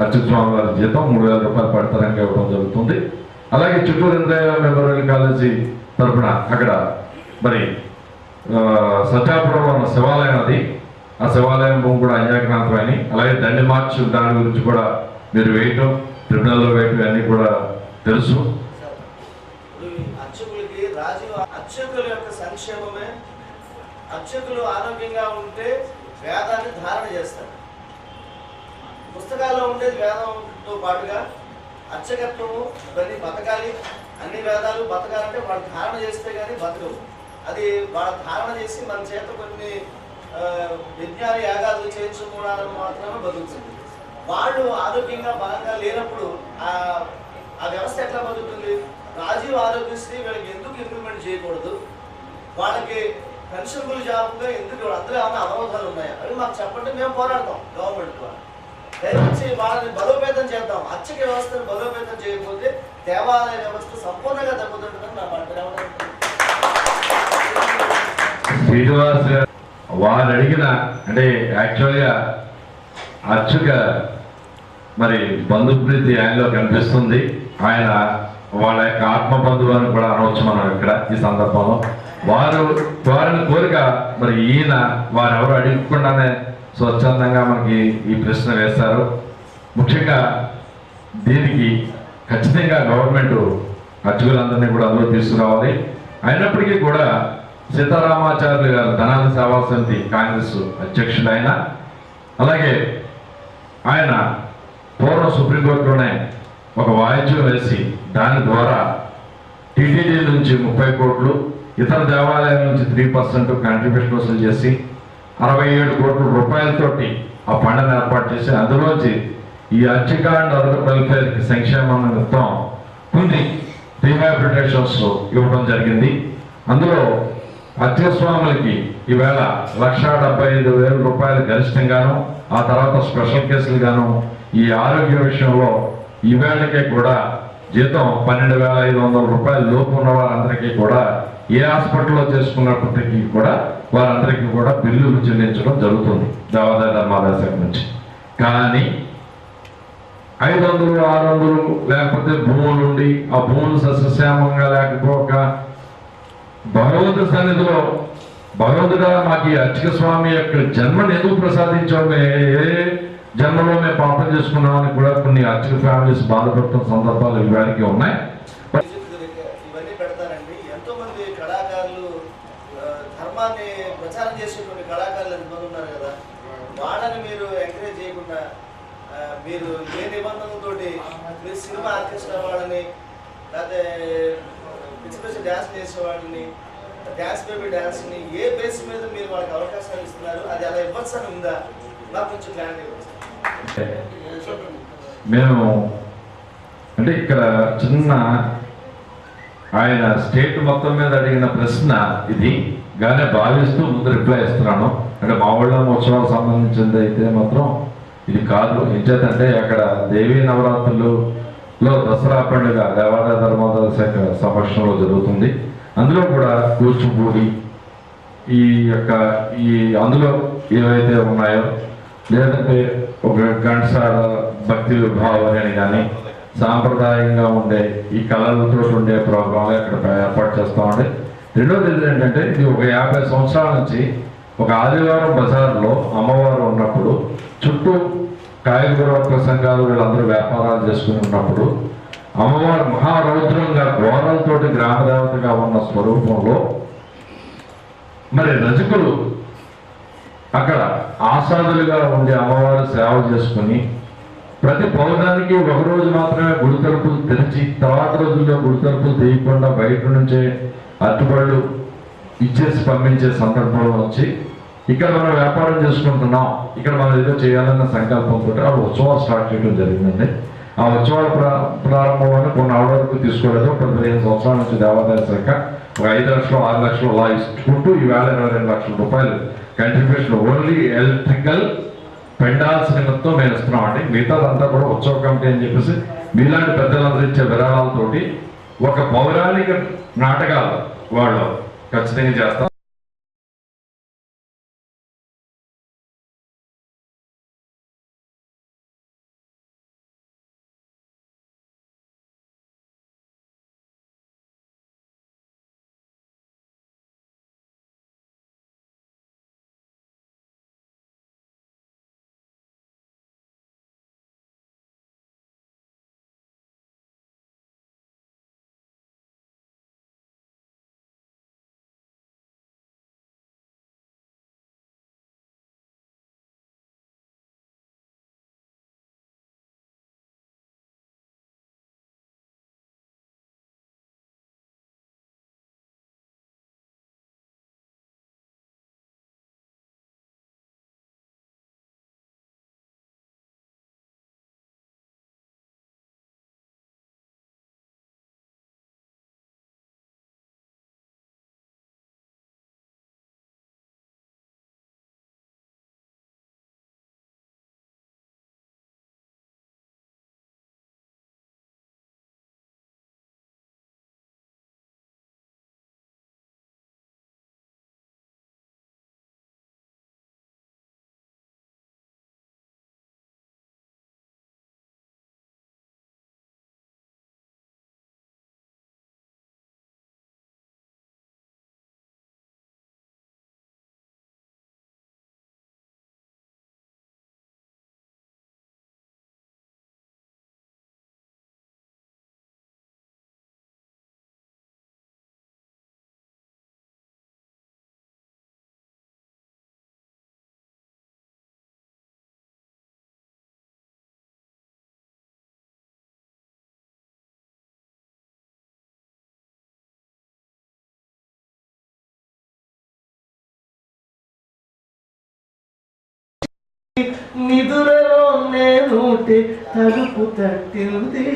అర్చక స్వామి వారి జీతం ₹3,000 పడతారంగా ఇవ్వడం జరుగుతుంది. అలాగే చిత్తూరు ఇంద్రయ్య మెమోరియల్ కాలేజీ తరఫున అక్కడ మరి సత్యాపురంలో ఉన్న శివాలయం అది. ఆ శివాలయం భూమి కూడా అన్యాక్రాంతమని, అలాగే దండి మార్చ్ దాని గురించి కూడా మీరు వేయటం, ట్రిబ్యునల్లో వేయటం అన్నీ కూడా తెలుసు. అర్చకుల యొక్క సంక్షేమమే. అర్చకులు ఆరోగ్యంగా ఉంటే వేదాన్ని ధారణ చేస్తారు. పుస్తకాల్లో ఉండేది వేదంతో పాటుగా అర్చకత్వము ఇవన్నీ బతకాలి. అన్ని వేదాలు బతకాలంటే వాళ్ళు ధారణ చేస్తే కానీ బతకవు. అది వాళ్ళ ధారణ చేసి మన చేత కొన్ని విజ్ఞాన యాగాలు చేయించుకోవడానికి మాత్రమే బతుకుతుంది. వాళ్ళు ఆరోగ్యంగా బలంగా లేనప్పుడు ఆ వ్యవస్థ ఎట్లా బతుకుతుంది? రాజీవ్ ఆరోగ్యశ్రీ వీళ్ళకి ఎందుకు ఇంప్లిమెంట్ చేయకూడదు? వాళ్ళకి పెన్షనబుల్ జాబ్గా ఎందుకు? అందరూ ఏమైనా అవరోధాలు ఉన్నాయా? అవి మాకు చెప్పండి, మేము పోరాడతాం గవర్నమెంట్ ద్వారా. దయచేసి వాళ్ళని బలోపేతం చేద్దాం. అర్చక వ్యవస్థను బలోపేతం చేయకపోతే దేవాలయ వ్యవస్థ సంపూర్ణంగా దెబ్బతింటుందని నా మాట. వారు అడిగిన అంటే యాక్చువల్గా అచ్చుక మరి బంధుప్రీతి ఆయనలో కనిపిస్తుంది. ఆయన వాళ్ళ యొక్క ఆత్మ బంధువు అని కూడా అనవచ్చు మనం ఇక్కడ ఈ సందర్భంలో. వారిని కోరిక మరి ఈయన వారెవరు అడగకుండానే స్వచ్ఛందంగా మనకి ఈ ప్రశ్న వేశారు. ముఖ్యంగా దీనికి ఖచ్చితంగా గవర్నమెంట్ అర్చకులందరినీ కూడా అందులో తీసుకురావాలి. అయినప్పటికీ కూడా సీతారామాచార్యులు గారు ధనాది సేవా సమితి కాంగ్రెస్ అధ్యక్షుడు ఆయన. అలాగే ఆయన పూర్వం సుప్రీంకోర్టులోనే ఒక వాయిద్యం వేసి దాని ద్వారా టీటీడీ నుంచి 30 కోట్లు, ఇతర దేవాలయాల నుంచి 3% కాంట్రిబ్యూషన్ వసూలు చేసి 67 కోట్ల రూపాయలతోటి ఆ ఫండ్ని ఏర్పాటు చేసి అందులోంచి ఈ అర్చక అండ్ అదర్ వెల్ఫేర్కి సంక్షేమం నిమిత్తం కొన్ని రీహాబిలిటేషన్స్ ఇవ్వడం జరిగింది. అందులో అర్చక స్వాములకి ఈవేళ 1,75,000 రూపాయలు గరిష్టంగాను, ఆ తర్వాత స్పెషల్ కేసులు గాను ఈ ఆరోగ్య విషయంలో ఈవేళకే కూడా జీతం 12,500 రూపాయల లోపు ఉన్న వారందరికీ కూడా ఏ హాస్పిటల్లో చేసుకున్నప్పటికీ కూడా వారందరికీ కూడా బిల్లులు చెల్లించడం జరుగుతుంది దేవాదాయ ధర్మాదాయ శాఖ నుంచి. కానీ 500, 600 లేకపోతే భూములు ఉండి ఆ భూములు సస్యశ్యామంగా లేకపోక భగవంతుడి సన్నిధిలో భగవంతుడా మాకు ఈ అర్చక స్వామి యొక్క జన్మను ఎందుకు ప్రసాదించాము, ఏ జన్మలో మేము పాపం చేసుకున్నామని కూడా కొన్ని అర్చక ఫ్యామిలీస్ బాధపడుతున్న సందర్భాలు ఇవాళకి ఉన్నాయి. ఇవన్నీ పెడతారండి. ఎంతో మంది కళాకారులు ధర్మాన్ని ప్రచారం చేసేటువంటి కళాకారులు ఎంతమంది ఉన్నారు కదా, వాళ్ళని మీరు ఎంకరేజ్ చేయకుండా మీరు ఏ నిబంధనలతోటి మీరు సినిమా ఆర్కెస్ట్రా వాళ్ళని లేకపోతే పిచ్చి డ్యాన్స్ చేసే వాళ్ళని డ్యాన్స్ బేబీ డ్యాన్స్ని ఏ బేస్ మీద మీరు వాళ్ళకి అవకాశాలు ఇస్తున్నారు, అది అలా ఇవ్వచ్చు అని ఉందా? నాకు కొంచెం క్లారిటీ ఇవ్వచ్చు. మేము అంటే ఇక్కడ చిన్న ఆయన స్టేట్ మొత్తం మీద అడిగిన ప్రశ్న ఇది గానే భావిస్తూ ముందు రిప్లై ఇస్తున్నాను. అంటే మా ఊళ్ళో ఉత్సవాలకు సంబంధించింది అయితే మాత్రం ఇది కాదు. ఎంచేతంటే అక్కడ దేవీ నవరాత్రులలో దసరా పండుగ దేవాదాయ ధర్మాదాయ శాఖ సమక్షంలో జరుగుతుంది. అందులో కూడా కూచిపూడి ఈ యొక్క అందులో ఏవైతే ఉన్నాయో లేదంటే ఒక ఘంటసాల భక్తి విభావం అని కానీ సాంప్రదాయంగా ఉండే ఈ కళలతో ఉండే ప్రోగ్రాంలు అక్కడ ఏర్పాటు చేస్తామండి. రెండోది ఏంటంటే ఇది ఒక 50 సంవత్సరాల నుంచి ఒక ఆదివారం బజార్లో అమ్మవారు ఉన్నప్పుడు చుట్టూ కాయగూర ప్రసంగాలు వీళ్ళందరూ వ్యాపారాలు చేసుకుని ఉన్నప్పుడు అమ్మవారు మహారౌద్రంగా ఘోరాలతోటి గ్రామదేవతగా ఉన్న స్వరూపంలో మరి రజకులు అక్కడ ఆసాదులుగా ఉండి అమ్మవారు సేవ చేసుకుని ప్రతి పౌర్ణానికి ఒక రోజు మాత్రమే గుడి తలుపులు తెరిచి తర్వాత రోజుల్లో గుడి తలుపులు తీయకుండా బయట నుంచే అట్టుబడులు ఇచ్చేసి పంపించే సందర్భంలో వచ్చి ఇక్కడ మనం వ్యాపారం చేసుకుంటున్నాం, ఇక్కడ మనం ఏదో చేయాలన్న సంకల్పంతో ఆ ఉత్సవాలు స్టార్ట్ చేయడం జరిగిందండి. ఆ ఉత్సవాల ప్రారంభంలోనే కొన్ని ఆవిడ వరకు తీసుకోలేదు. 15 సంవత్సరాల నుంచి దేవాదాయ శాఖ ఒక 5 లక్షలు 6 లక్షలు అలా ఇచ్చుకుంటూ ఈవేళ 22 లక్షల రూపాయలు కంట్రిబ్యూషన్ ఓన్లీ ఎలక్ట్రికల్ పెండాల్స్ నిమిత్తం మేము ఇస్తున్నాం అండి. మిగతాదంతా కూడా ఉత్సవ కమిటీ అని చెప్పేసి మీలాంటి పెద్దలందరూ ఇచ్చే విరాళాలతోటి ఒక పౌరాణిక నాటకాలు వాళ్ళు ఖచ్చితంగా చేస్తాం. నిదురలో నేనుంటే తలుపు తట్టింది,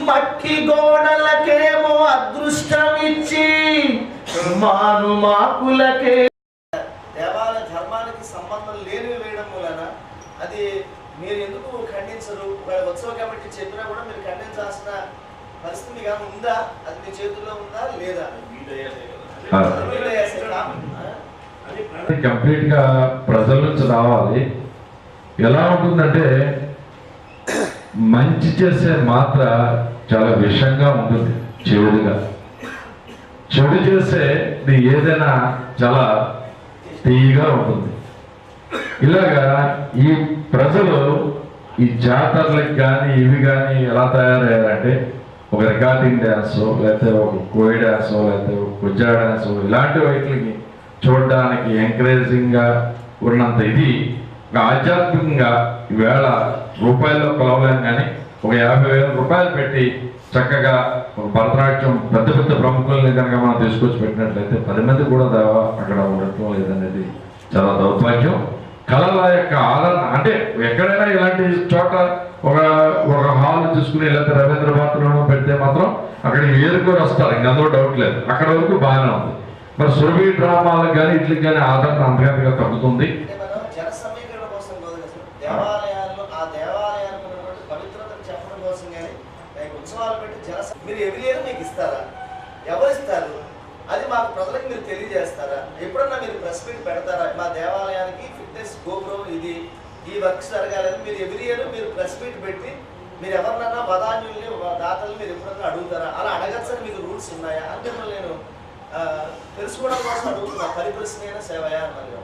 మట్టి గోడలకేమో అదృష్టమిచ్చి మాకులకే దేవాలయ ధర్మానికి సంబంధం లేనివి వేయడం వలన అది మీరు ఎందుకు ఖండించరు? ఉత్సవ కమిటీ చెప్పినా కూడా మీరు ఖండించాల్సిన పరిస్థితి కానీ ఉందా? అది మీ చేతుల్లో ఉందా లేదా? కంప్లీట్ గా ప్రజల నుంచి రావాలి. ఎలా ఉంటుందంటే మంచి చేసే మాత్ర చాలా విషంగా ఉంటుంది, చెడుగా. చెడు చేసే ఏదైనా చాలా తీయగా ఉంటుంది. ఇలాగా ఈ ప్రజలు ఈ జాతరలకు కానీ ఇవి కానీ ఎలా తయారయ్యారంటే ఒక రికార్డింగ్ డ్యాన్స్, లేకపోతే ఒక కోయి డ్యాన్స్, లేకపోతే ఒక కుజ్జా డ్యాన్స్, ఇలాంటి వాటికి చూడడానికి ఎంకరేజింగ్గా ఉన్నంత ఇది ఆధ్యాత్మికంగా ఈవేళ రూపాయల్లో కొలవలేం, కానీ ఒక 50,000 రూపాయలు పెట్టి చక్కగా ఒక భరతనాట్యం పెద్ద పెద్ద ప్రముఖుల్ని కనుక మనం తీసుకొచ్చి పెట్టినట్లయితే 10 మంది కూడా అక్కడ ఉండటం లేదనేది చాలా దౌర్భాగ్యం. కళల యొక్క ఆదరణ అంటే ఎక్కడైనా ఇలాంటి చోట ఒక ఒక హాల్ చూసుకుని లేకపోతే రవీంద్ర భారతిలోనూ పెడితే మాత్రం అక్కడికి ఏరుకొని వస్తారు, ఇంకా అందులో డౌట్ లేదు. అక్కడ వరకు బాగానే ఉంది. మరి సురభి డ్రామాలకు కానీ ఇట్లకి కానీ ఆదరణ అంతగా తగ్గుతుంది. మీరు ఎవరు మీకు ఇస్తారా? ఎవరు ఇస్తారు? అది మాకు ప్రజలకు మీరు తెలియజేస్తారా? ఎప్పుడన్నా మీరు ప్రెస్ మీట్ పెడతారా? మా దేవాలయానికి ఫిట్నెస్ గోపురం ఇది, ఈ వర్క్స్ జరగాలని మీరు ఎవరి ఇయర్ మీరు ప్రెస్ మీట్ పెట్టి మీరు ఎవరినన్నా వదాన్యుల్ని దాతలు మీరు ఎప్పుడన్నా అడుగుతారా? అలా అడగచ్చని మీకు రూల్స్ ఉన్నాయా అంటే నేను తెలుసుకోవడం కోసం అడుగుతున్నా. పరిప్రశ్న సేవయా అన్నారు,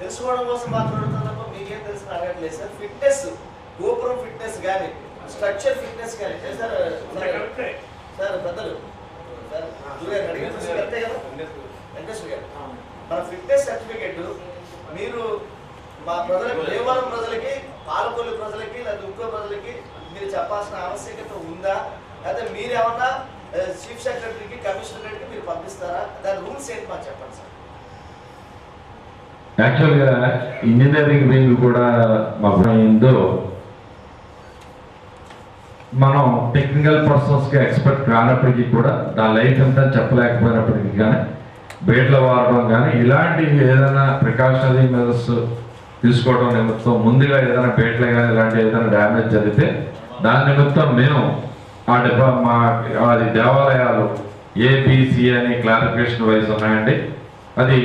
తెలుసుకోవడం కోసం మాత్రం అడుగుతున్నప్పుడు మీకేం తెలిసిన అడగట్లేదు సార్. ఫిట్నెస్ గోపురం ఫిట్నెస్ కానీ స్ట్రక్చర్ ఫిట్నెస్ కానీ సార్ సార్ పెద్దలు వెంకటేశ్వర గారు మన ఫిట్నెస్ సర్టిఫికెట్ మీరు మా ప్రజలకు, దేవాలయం ప్రజలకి, పాలకొల్లు ప్రజలకి లేదా ఇంకో ప్రజలకి మీరు చెప్పాల్సిన ఆవశ్యకత ఉందా? లేదా మీరు ఏమన్నా చీఫ్ సెక్రటరీకి, కమిషనరేట్కి మీరు పంపిస్తారా? దాని రూల్స్ ఏంటి మాకు చెప్పండి సార్. యాక్చువల్గా ఇంజనీరింగ్ వింగ్ కూడా మాకు అయిందో మనం టెక్నికల్ పర్సన్స్గా ఎక్స్పర్ట్ కానప్పటికీ కూడా దాని లైఫ్ అంతా చెప్పలేకపోయినప్పటికీ కానీ బేడ్ల వాడడం కానీ ఇలాంటివి ఏదైనా ప్రికాషనరీ మెజర్స్ తీసుకోవడం నిమిత్తం ముందుగా ఏదైనా బేట్లు కానీ ఇలాంటి ఏదైనా డ్యామేజ్ జరిగితే దాని నిమిత్తం మేము అది దేవాలయాలు ఏబిసి అని క్లారిఫికేషన్ వైజ్ ఉన్నాయండి. అది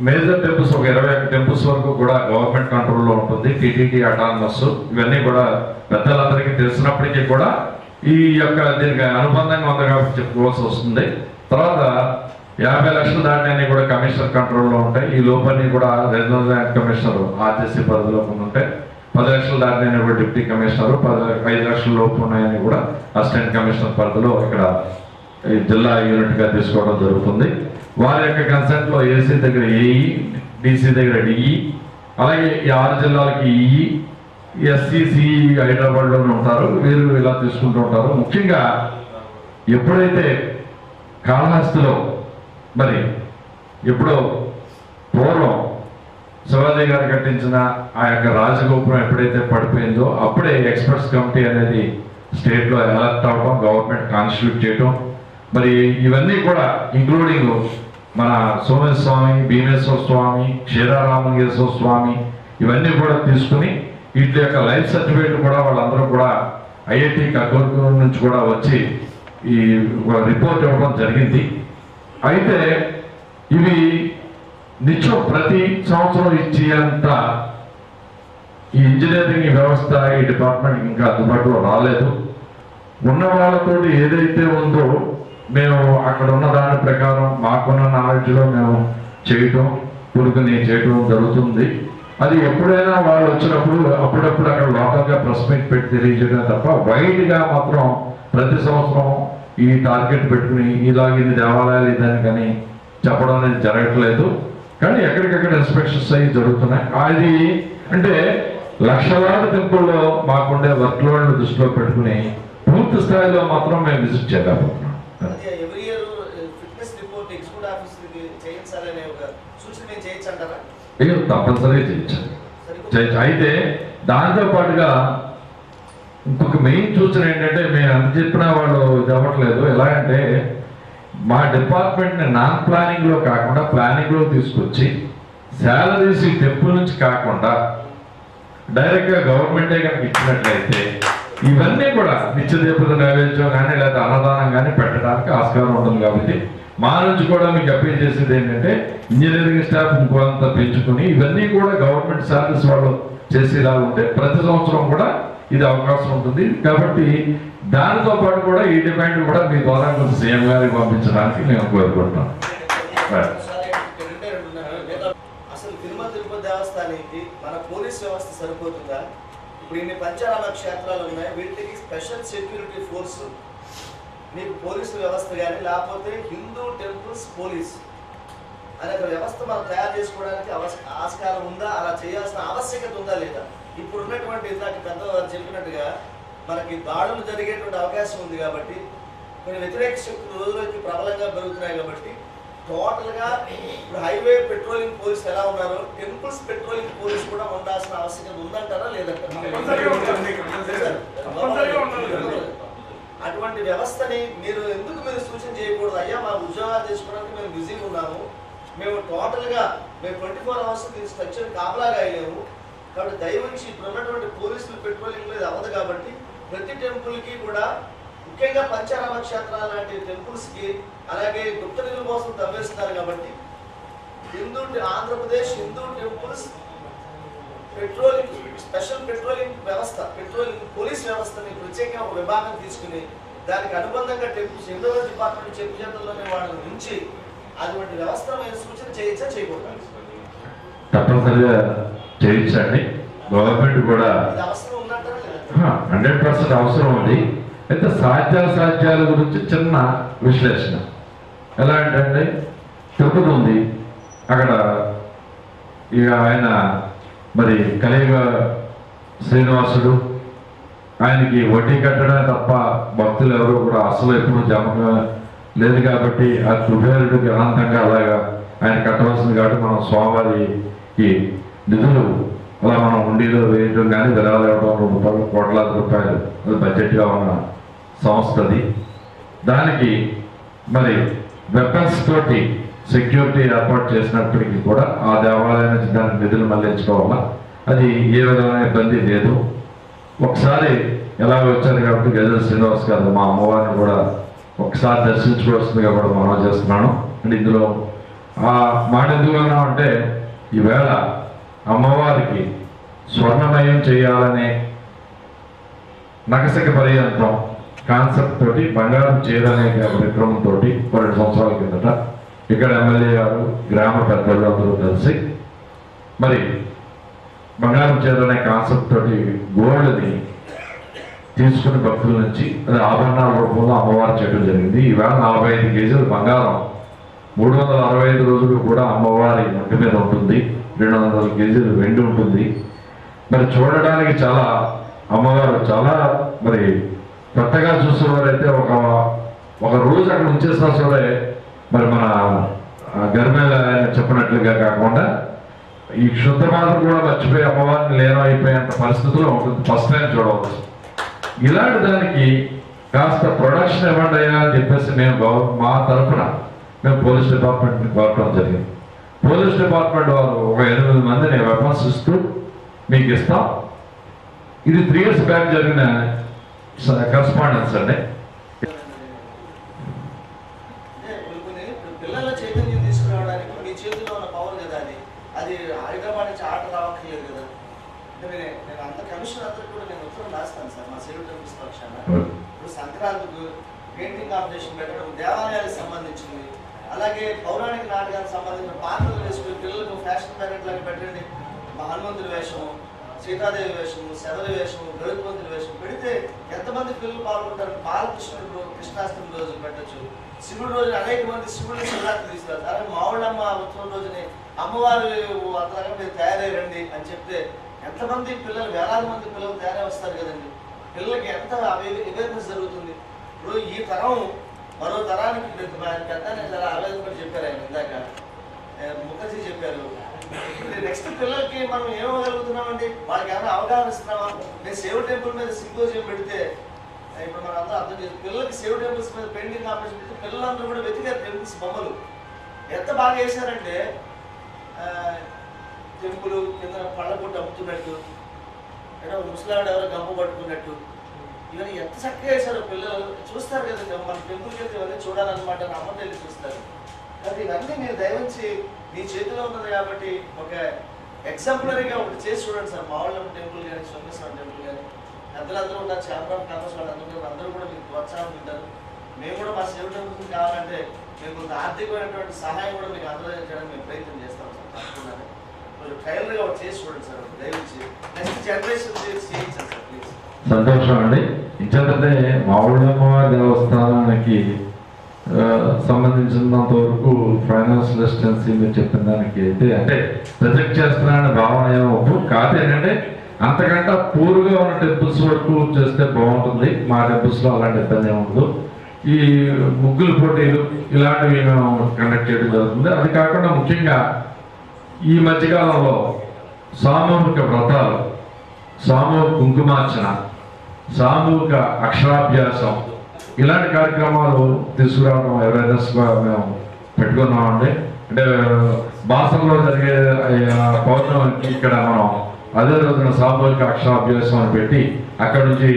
మేజర్ టెంపుల్స్ ఒక 21 టెంపుల్స్ వరకు కూడా గవర్నమెంట్ కంట్రోల్లో ఉంటుంది. టీటీడీ అటానమస్ ఇవన్నీ కూడా పెద్దలందరికీ తెలిసినప్పటికీ కూడా ఈ యొక్క దీనికి అనుబంధంగా ఉంది కాబట్టి చెప్పుకోవాల్సి వస్తుంది. తర్వాత 50 లక్షలు దాటినన్నీ కూడా కమిషనర్ కంట్రోల్లో ఉంటాయి. ఈ లోపలన్నీ కూడా రీజనల్ ల్యాండ్ కమిషనర్ ఆర్టీసీ పరిధిలో ఉంటాయి. 10 లక్షలు దాటినన్నీ కూడా డిప్టీ కమిషనర్, 5 లక్షల లోపు ఉన్నాయని కూడా అసిస్టెంట్ కమిషనర్ పరిధిలో ఇక్కడ జిల్లా యూనిట్గా తీసుకోవడం జరుగుతుంది. వారి యొక్క కన్సెంట్లో ఏసీ దగ్గర ఏఈ, డీసీ దగ్గర డిఈ, అలాగే ఈ 6 జిల్లాలకి ఈఈ, ఎస్సీసీ హైదరాబాద్లోనే ఉంటారు. వీరు ఇలా తీసుకుంటూ ఉంటారు. ముఖ్యంగా ఎప్పుడైతే కాళహస్తిలో మరి ఎప్పుడో పూర్వం శివాజీ గారు కట్టించిన ఆ యొక్క రాజగోపురం ఎప్పుడైతే పడిపోయిందో అప్పుడే ఎక్స్పర్ట్స్ కమిటీ అనేది స్టేట్లో ఎలక్ట్ అవ్వడం, గవర్నమెంట్ కాన్స్టిట్యూట్ చేయడం, మరి ఇవన్నీ కూడా ఇంక్లూడింగ్ మన సోమేశ్వర స్వామి, భీమేశ్వర స్వామి, క్షీరారామలింగేశ్వర స్వామి ఇవన్నీ కూడా తీసుకుని వీటి యొక్క లైఫ్ సర్టిఫికేట్ కూడా వాళ్ళందరూ కూడా ఐఐటి కర్నూలు నుంచి కూడా వచ్చి ఈ రిపోర్ట్ ఇవ్వడం జరిగింది. అయితే ఇవి నిత్యం ప్రతి సంవత్సరం ఇచ్చేంత ఈ ఇంజనీరింగ్ వ్యవస్థ ఈ డిపార్ట్మెంట్ ఇంకా అందుబాటులో రాలేదు. ఉన్న వాళ్ళతో ఏదైతే ఉందో మేము అక్కడ ఉన్న దాని ప్రకారం మాకున్న నాలెడ్జ్లో మేము చేయటం, పురుగుని చేయటం జరుగుతుంది. అది ఎప్పుడైనా వాళ్ళు వచ్చినప్పుడు అప్పుడప్పుడు అక్కడ లోకల్గా ప్రెస్ మీట్ పెట్టి తెలియజేయడం తప్ప వైడ్గా మాత్రం ప్రతి సంవత్సరం ఈ టార్గెట్ పెట్టుకుని ఇలాగిన్ని దేవాలయాలు ఇదని కానీ చెప్పడం అనేది జరగట్లేదు. కానీ ఎక్కడికక్కడ ఇన్స్పెక్షన్స్ అయ్యి జరుగుతున్నాయి. అది అంటే లక్షలాది టెంపుల్లో మాకుండే వర్క్ లోడ్ను దృష్టిలో పెట్టుకుని పూర్తి స్థాయిలో మాత్రం మేము విజిట్ చేయలేకపోతున్నాం. Every year fitness report temple ఆఫీస్కి చేయించాలనే ఒక సూచన మేము చేయొచ్చు అంటారా? తప్పనిసరిగా చేయొచ్చు. అయితే దాంతో పాటుగా ఇంకొక మెయిన్ సూచన ఏంటంటే, మేము ఎంత చెప్పినా వాళ్ళు చెప్పట్లేదు. ఎలాగంటే మా డిపార్ట్మెంట్ని నాన్ ప్లానింగ్లో కాకుండా ప్లానింగ్లో తీసుకొచ్చి శాలరీస్ ఈ టెంపుల్ నుంచి కాకుండా డైరెక్ట్గా గవర్నమెంటే కనుక ఇచ్చినట్లయితే ఇవన్నీ కూడా నిత్యదీపద నైవేద్యం కానీ లేదా అన్నదానం కానీ పెట్టడానికి ఆస్కారం ఉంటుంది. కాబట్టి మా నుంచి కూడా మీకు అప్పీల్ చేసేది ఏంటంటే, ఇంజనీరింగ్ స్టాఫ్ ఇంకొంత పెంచుకుని ఇవన్నీ కూడా గవర్నమెంట్ సర్వీస్ వాళ్ళు చేసేలా ఉంటే ప్రతి సంవత్సరం కూడా ఇది అవకాశం ఉంటుంది. కాబట్టి దానితో పాటు కూడా ఈ డిమాండ్ కూడా మీ ద్వారా కొంచెం సీఎం గారికి పంపించడానికి మేము కోరుకుంటున్నాం. అసలు తిరుమల తిరుపతి దేవస్థానానికి మన పోలీస్ వ్యవస్థ సరిపోతుందా? ఇప్పుడు ఇన్ని పంచారామ క్షేత్రాలు ఉన్నాయి, వీటికి స్పెషల్ సెక్యూరిటీ ఫోర్స్ మీకు పోలీసు వ్యవస్థ కానీ లేకపోతే హిందూ టెంపుల్స్ పోలీస్ అనే వ్యవస్థ మనం తయారు చేసుకోవడానికి ఆస్కారం ఉందా? అలా చేయాల్సిన ఆవశ్యకత ఉందా లేదా? ఇప్పుడు ఉన్నటువంటి ఇందాక పెద్దవారు చెప్పినట్టుగా మనకి దాడులు జరిగేటువంటి అవకాశం ఉంది కాబట్టి, కొన్ని వ్యతిరేక శక్తులు రోజులకి ప్రబలంగా పెరుగుతున్నాయి కాబట్టి టోటల్గా ఇప్పుడు హైవే పెట్రోలింగ్ పోలీస్ ఎలా ఉన్నారో టెంపుల్స్ పెట్రోలింగ్ పోలీస్ కూడా ఉండాల్సిన ఆవశ్యకత ఉందంటారా లేదంటారా? అటువంటి వ్యవస్థని మీరు ఎందుకు సూచన చేయకూడదు? అయ్యా మా ఉద్యోగాలు చేసుకోవడానికి మేము బిజీగా ఉన్నాము, మేము టోటల్గా 24 అవర్స్ దీని స్ట్రక్చర్ కాపలాగా అయ్యాము, కాబట్టి దయవుంచి ఇప్పుడు ఉన్నటువంటి పోలీసులు పెట్రోలింగ్ మీద అవ్వదు. కాబట్టి ప్రతి టెంపుల్కి కూడా ముఖ్యంగా పంచారామ క్షేత్రాల లాంటి టెంపుల్స్కి అలాగే గుప్త నిధుల కోసం తవ్వేస్తున్నారు. కాబట్టి Andhra Pradesh Hindu temples patrolling special patrolling వ్యవస్థ, పెట్రోలింగ్ పోలీస్ వ్యవస్థని ప్రత్యేకంగా ఒక విభాగం తీసుకుని దానికి అనుబంధంగా టెంపుల్స్ హిందూ డిపార్ట్మెంట్ చెప్పు చేతుల్లోనే వాళ్ళని ఉంచి అటువంటి వ్యవస్థ మేము సూచన చేయొచ్చా చేయకూడదు? తప్పనిసరిగా చేయించండి. గవర్నమెంట్ కూడా 100% అవసరం ఉంది. అయితే సాధ్యాసాధ్యాల గురించి చిన్న విశ్లేషణ. ఎలా అంటే తిరుపతి ఉంది, అక్కడ ఇక ఆయన మరి కలియుగ శ్రీనివాసుడు, ఆయనకి వడ్డీ కట్టడమే తప్ప భక్తులు ఎవరు కూడా అసలు ఎప్పుడు జమ లేదు. కాబట్టి ఆ కుబేరుడికి అనంతంగా అలాగా ఆయన కట్టవలసింది. కాబట్టి మనం స్వామివారికి నిధులు అలా మనం ఉండిలో వేయడం కానీ విరాళాలు ఇవ్వడం రూపాయలు కోట్లాది రూపాయలు బడ్జెట్గా ఉన్న సంస్థది. దానికి మరి వెపన్స్ తోటి సెక్యూరిటీ ఏర్పాటు చేసినప్పటికీ కూడా ఆ దేవాలయం నుంచి దానికి నిధులు మళ్లించుకోవాలా, అది ఏ విధమైన ఇబ్బంది లేదు. ఒకసారి ఎలా వచ్చారు కాబట్టి గజల శ్రీనివాస్ గారు మా అమ్మవారిని కూడా ఒకసారి దర్శించుకోవాల్సిందిగా కూడా మనం చేస్తున్నాను. అండ్ ఇందులో ఆ మాట ఎందుకన్నా అంటే, ఈవేళ అమ్మవారికి స్వర్ణమయం చేయాలనే నగసక పర్యంతం కాన్సెప్ట్ తోటి బంగారం చేయాలనే కార్యక్రమంతో 2 సంవత్సరాల కిందట ఇక్కడ ఎమ్మెల్యే గారు గ్రామ పెద్దలు అందరూ కలిసి మరి బంగారం చేయాలనే కాన్సెప్ట్ తోటి గోల్డ్ని తీసుకుని భక్తుల నుంచి అది ఆభరణాల రూపంలో అమ్మవారు చేయడం జరిగింది. ఈవేళ 45 కేజీల బంగారం 365 రోజులు కూడా అమ్మవారి ఒంటి మీద ఉంటుంది. 200 కేజీలు వెండి ఉంటుంది. మరి చూడడానికి చాలా అమ్మవారు చాలా మరి కొత్తగా చూసేవారైతే ఒక రోజు అక్కడ ఉంచేసినా సరే మరి మన గర్మేల ఆయన చెప్పినట్లుగా కాకుండా ఈ క్షుద్ర మాత్రం కూడా మర్చిపోయి అమ్మవారిని లేనైపోయేంత పరిస్థితుల్లో ఉంటుంది. ఫస్ట్ టైం చూడవచ్చు. ఇలాంటి దానికి కాస్త ప్రొడక్షన్ ఇవ్వండి అయ్యా అని చెప్పేసి మేము మా తరఫున మేము పోలీస్ డిపార్ట్మెంట్ని కోరటం జరిగింది. పోలీస్ డిపార్ట్మెంట్ వారు ఒక 8 మందిని వెపన్స్ ఇస్తూ మీకు ఇస్తాం. ఇది 3 years బ్యాక్ జరిగిన కరస్పాండెన్స్ అండి. పిల్లల చైతన్యం తీసుకురావడానికి మీ చేతిలో ఉన్న పవర్ కదా అది హైదరాబాద్ నుంచి ఆట రావట్లేదు కదా. అంటే నేను అంత కమిషన్ అందరికీ కూడా నేను ఉత్తరం రాస్తాను సార్ మా సివిల్ టెంపుల్స్ పక్షాన. ఇప్పుడు సంక్రాంతికి పెయింటింగ్ కాంపిటీషన్ పెట్టడం, దేవాలయాలకు సంబంధించింది, అలాగే పౌరాణిక నాటకాలకు సంబంధించిన పాత్రలు వేసుకుని పిల్లలకు ఫ్యాషన్ ప్యారెంట్ లాగా పెట్టండి. హనుమంతుడి వేషము, సీతాదేవి వేషము, శబరి వేషము, గరుత్మంతుడి వేషం పెడితే ఎంతమంది పిల్లలు పాల్గొంటారు? బాలకృష్ణుడు కృష్ణాష్టమి రోజు పెట్టచ్చు, శివుడు రోజు అనేక మంది శివుడిని శివరాత్రి తీసుకురారు. అలాగే మావుళ్ళమ్మ ఉత్సవం రోజుని అమ్మవారు అట్లాగా మీరు తయారయ్యండి అని చెప్తే ఎంతమంది పిల్లలు, వేలాది మంది పిల్లలు తయారై వస్తారు కదండి. పిల్లలకి ఎంత అవేర్నెస్ జరుగుతుంది. ఇప్పుడు ఈ తరం మరో తరానికి పెద్ద చాలా ఆవేదన కూడా చెప్పారు ఆయన ఇందాక ముఖర్జీ చెప్పారు. నెక్స్ట్ పిల్లలకి మనం ఏమగలుగుతున్నామండి, వాళ్ళకి ఏమైనా అవగాహన ఇస్తున్నామా? నేను శివ టెంపుల్ మీద సింపోజియం పెడితే ఇప్పుడు మనం అందరూ అర్థం చేసి పిల్లలకి శివ టెంపుల్స్ మీద పెయింటింగ్ కాంపిటీషన్ పెడితే పిల్లలందరూ కూడా వెతికారు టెంపుల్స్ బొమ్మలు. ఎంత బాగా వేశారంటే టెంపుల్ కింద పళ్ళ కొట్టు అమ్ముతున్నట్టు, అంటే ముసలాడు ఎవరో గంప పట్టుకున్నట్టు, ఇవన్నీ ఎంత చక్కగా వేశారో పిల్లలు చూస్తారు కదా. మన టెంపుల్కి వెళ్తే ఇవన్నీ చూడాలన్నమాట, అమ్మని వెళ్ళి చూస్తారు. కానీ ఇవన్నీ మీరు దయవంచి మీ చేతిలో ఉన్నది కాబట్టి ఒక ఎగ్జాంపులరీగా ఒకటి చేసి చూడండి సార్. మావళ్ళం టెంపుల్ కానీ, సోమేశ్వరం టెంపుల్ కానీ, పెద్దలందరూ ఉన్నారు, చాంబర్ కామర్స్ వాళ్ళందరూ కూడా మీకు ప్రోత్సాహం ఉంటారు. మేము కూడా మా శివ టెంపుల్కి కావాలంటే మేము కొంత ఆర్థికమైనటువంటి సహాయం కూడా మీకు అందజేయడానికి మేము ప్రయత్నం చేస్తాం సార్. తప్పకుండా కొంచెం ట్రయల్గా ఒకటి చేసి చూడండి సార్, దయచేసి నెక్స్ట్ జనరేషన్ చేయించండి సార్ ప్లీజ్. సంతోషం అండి. ఇంకేంటంటే మావుళ్ళమ్మ దేవస్థానానికి సంబంధించినంత వరకు ఫైనాన్షియల్ అసిస్టెన్సీ మీరు చెప్పిన దానికి అయితే అంటే ప్రొజెక్ట్ చేస్తున్నారనే భావన ఏమో కాదు. ఏంటంటే అంతకంటే పూర్గా ఉన్న టెంపుల్స్ వరకు చేస్తే బాగుంటుంది. మా టెంపుల్స్లో అలాంటి ఇబ్బంది ఏముండదు. ఈ ముగ్గుల పోటీలు ఇలాంటివి మేము కండక్ట్ చేయడం జరుగుతుంది. అది కాకుండా ముఖ్యంగా ఈ మధ్యకాలంలో సామూహిక వ్రతాలు, సామూహిక కుంకుమార్చన, సామూహిక అక్షరాభ్యాసం ఇలాంటి కార్యక్రమాలు తీసుకురావడం అవేర్నెస్గా మేము పెట్టుకున్నామండి. అంటే బాసంలో జరిగే పౌర్ణమికి ఇక్కడ మనం అదే రోజున సామూహిక అక్షరాభ్యాసం అని పెట్టి అక్కడ నుంచి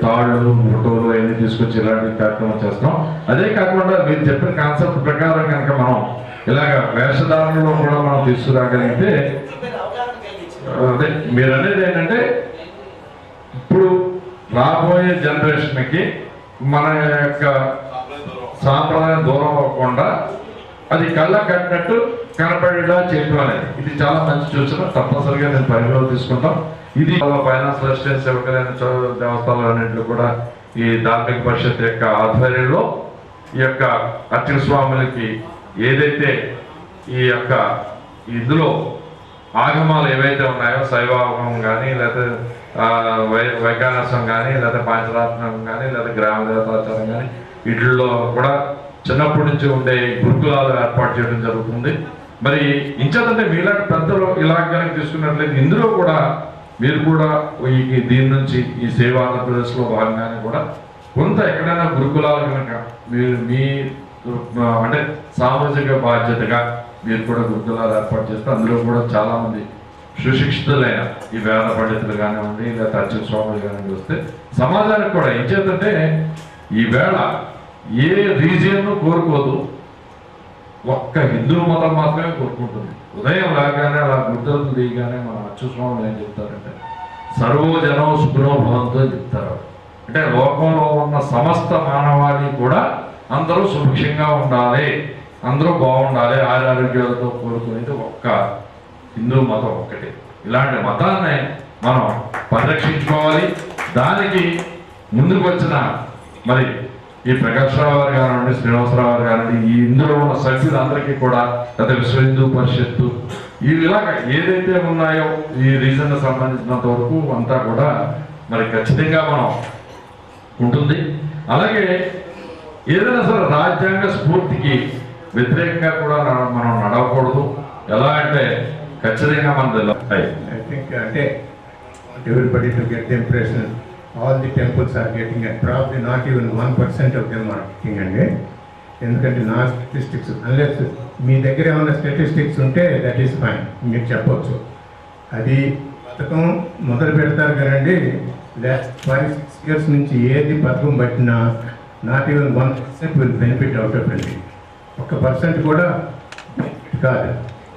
తాళ్ళు ఫోటోలు అవన్నీ తీసుకొచ్చి ఇలాంటి కార్యక్రమం చేస్తాం. అదే కాకుండా మీరు చెప్పిన కాన్సెప్ట్ ప్రకారం కనుక మనం ఇలాగ వేషధారణలో కూడా మనం తీసుకురాగలిగితే అదే మీరు అనేది ఏంటంటే ఇప్పుడు రాబోయే జనరేషన్కి మన యొక్క సాంప్రదాయం దూరం అవ్వకుండా అది కళ్ళ కట్టినట్టు కనపడేలా చేయడం అనేది ఇది చాలా మంచి సూచన. తప్పనిసరిగా నేను పరిగణలో తీసుకుంటాం. ఇది ఫైనాన్షియల్ అసిస్టెన్స్ ఎవరికైనా దేవస్థానాలు అన్నింటిలో కూడా ఈ ధార్మిక పరిషత్ యొక్క ఆధ్వర్యంలో ఈ యొక్క అర్చక స్వాములకి ఏదైతే ఈ యొక్క ఇందులో ఆగమాలు ఏవైతే ఉన్నాయో శైవాగమం కానీ లేకపోతే వైఖానసం కానీ లేదా పంచరాత్నం కానీ లేదా గ్రామ దేవతాచారం కానీ వీటిల్లో కూడా చిన్నప్పటి నుంచి ఉండే గురుకులాలు ఏర్పాటు చేయడం జరుగుతుంది. మరి ఇంచేతంటే మీలాంటి పెద్దలు ఇలా కనుక తీసుకున్నట్లయితే ఇందులో కూడా మీరు కూడా దీని నుంచి ఈ సేవ ఆంధ్రప్రదేశ్లో భాగంగానే కూడా కొంత ఎక్కడైనా గురుకులాలు కనుక మీరు మీ అంటే సామాజిక బాధ్యతగా మీరు కూడా గురుకులాలు ఏర్పాటు చేస్తే అందులో కూడా చాలామంది సుశిక్షితులైన ఈ వేద పండితులు కానివ్వండి లేదా అర్చక స్వాములు కానివ్వండి వస్తే సమాజానికి కూడా ఏం చేద్దంటే ఈవేళ ఏ రీజియన్ కోరుకోదు, ఒక్క హిందూ మతం మాత్రమే కోరుకుంటుంది. ఉదయం లాగానే అలా గుడ్డలు దిగానే మన అర్చక స్వాములు ఏం చెప్తారంటే సర్వజనో సుఖనో భవంతో చెప్తారు. అంటే లోకంలో ఉన్న సమస్త మానవాళి కూడా అందరూ సుభిక్షంగా ఉండాలి, అందరూ బాగుండాలి, ఆరోగ్యాలతో కోరుకునేది ఒక్క హిందూ మతం ఒక్కటే. ఇలాంటి మతాన్ని మనం పరిరక్షించుకోవాలి. దానికి ముందుకు వచ్చిన మరి ఈ ప్రకాశ్రావు గారు కానివ్వండి, శ్రీనివాసరావు గారు కానివ్వండి, ఈ ఇందులో ఉన్న సభ్యులందరికీ కూడా గత విశ్వ హిందూ పరిషత్తు ఇలాగ ఏదైతే ఉన్నాయో ఈ రీజన్ సంబంధించినంత వరకు అంతా కూడా మరి ఖచ్చితంగా మనం ఉంటుంది. అలాగే ఏదైనా సరే రాజ్యాంగ స్ఫూర్తికి వ్యతిరేకంగా కూడా మనం నడవకూడదు. ఎలా అంటే ఖచ్చితంగా మన I think అంటే everybody to get the impression all the temples are getting it, probably not even 1% of them are getting అండి. ఎందుకంటే నా స్టాటిస్టిక్స్ అన్లెస్ మీ దగ్గర ఏమైనా స్టాటిస్టిక్స్ ఉంటే దట్ ఈస్ ఫైన్, మీరు చెప్పవచ్చు. అది పథకం మొదలు పెడతారు కదండి, 5-6 years నుంచి ఏది పథకం పట్టినా not even 1% will benefit out of అండి. 1% కూడా కాదు.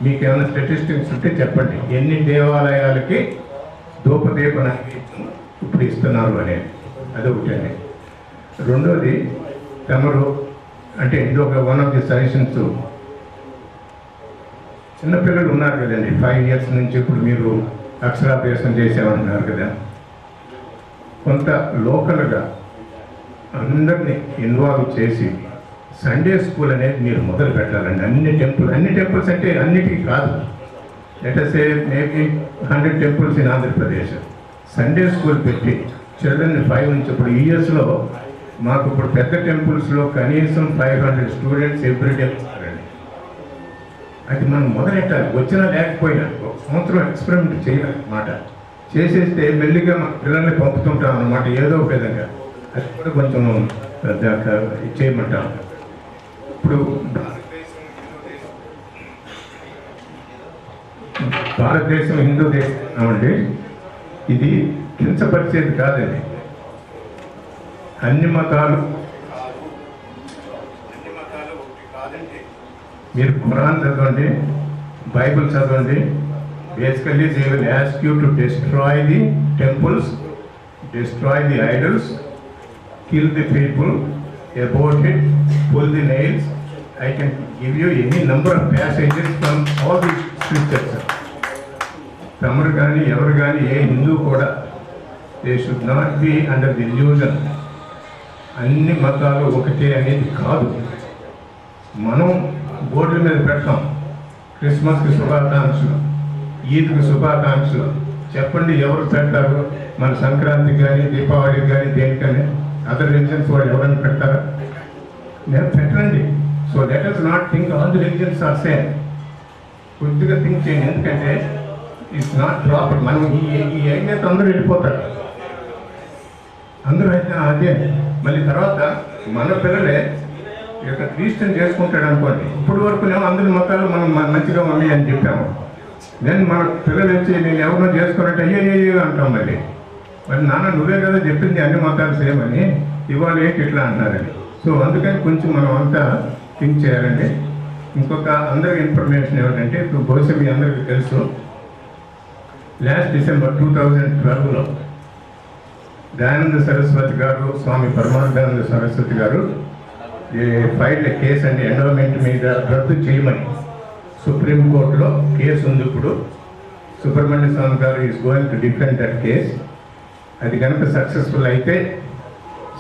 మీకు ఏమైనా స్టాటిస్టిక్స్ ఉంటే చెప్పండి, ఎన్ని దేవాలయాలకి ధూపదీప నైవేద్యం ఇప్పుడు ఇస్తున్నారు అనేది. అదొకటి అండి. రెండోది తమరు అంటే ఇంకొక వన్ ఆఫ్ ది సజెషన్స్, చిన్నపిల్లలు ఉన్నారు కదండి 5 years నుంచి ఇప్పుడు మీరు అక్షరాభ్యాసం చేసామంటున్నారు కదా, కొంత లోకల్గా అందరినీ ఇన్వాల్వ్ చేసి సండే స్కూల్ అనేది మీరు మొదలు పెట్టాలండి. అన్ని టెంపుల్స్ అంటే అన్నిటికీ కాదు, let us say maybe 100 temples in Andhra Pradesh Sunday school పెట్టి చిల్డ్రన్ 5 నుంచి ఇప్పుడు ఇయర్స్లో మాకు ఇప్పుడు పెద్ద టెంపుల్స్లో కనీసం 500 students ఎవ్రీడే అది మనం మొదలెట్టాలి. వచ్చినా లేకపోయినా ఒక సంవత్సరం ఎక్స్పెరిమెంట్ చేయాలన్నమాట. చేసేస్తే మెల్లిగా మన పిల్లల్ని పంపుతుంటాం అన్నమాట ఏదో ఒక విధంగా. అది కూడా కొంచెం చేయమంటాం. ఇప్పుడు భారతదేశం హిందూ దేశం అండి. ఇది కించపరిచేది కాదండి. అన్ని మతాలు ఒకటి కాదండి. మీరు ఖురాన్ చదవండి, బైబిల్ చదవండి. Basically they will ask you to destroy the temples, destroy the idols, kill the people, about it, pull the nails. I can give you any number of passages from all the scriptures. తమరు కానీ ఎవరు కానీ ఏ హిందూ కూడా they should not be under the illusion అన్ని మతాలు ఒకటే అనేది కాదు. మనం బోర్డుల మీద పెడతాం క్రిస్మస్కి శుభాకాంక్షలు, ఈద్కి శుభాకాంక్షలు. చెప్పండి ఎవరు పెడతారు? మన సంక్రాంతికి కానీ దీపావళికి కానీ దేనికని అదర్ రిలీజన్స్ వాళ్ళు ఎవరైనా పెడతారా? నేను పెట్టండి. So let us not think all the religions are same. కొద్దిగా థింక్ చేయండి. ఎందుకంటే ఇట్స్ నాట్ ప్రాపర్. మనం ఈ అయితే అందరూ వెళ్ళిపోతారు, అందరూ అయితే అదే. మళ్ళీ తర్వాత మన పిల్లలే ఇక క్రిస్టియన్ చేసుకుంటాడు అనుకోండి. ఇప్పుడు వరకునేమో అందరి మతాలు మనం మంచిగా ఉన్నాయి అని చెప్పాము. దెన్ మన పిల్లలు వచ్చి నేను ఎవరినో చేసుకున్నట్టు అయ్యో అంటాం. మరి నాన్న నువ్వే కదా చెప్పింది అన్ని మతాలు సేమ్ అని, ఇవాళ ఏంటి ఇట్లా అంటున్నారని. సో అందుకని కొంచెం మనం అంతా థింక్ చేయాలండి. ఇంకొక అందరికి ఇన్ఫర్మేషన్ ఏమిటంటే, ఇప్పుడు బహుశా మీ అందరికీ తెలుసు, లాస్ట్ డిసెంబర్ 2012లో దయానంద సరస్వతి గారు, స్వామి పరమానందానంద సరస్వతి గారు ఫైల్ కేసు అండి ఎండోమెంట్ మీద రద్దు చేయమని సుప్రీంకోర్టులో కేసు ఉంది. ఇప్పుడు సుబ్రహ్మణ్య స్వామి గారు is going to defend that case. అది కనుక సక్సెస్ఫుల్ అయితే,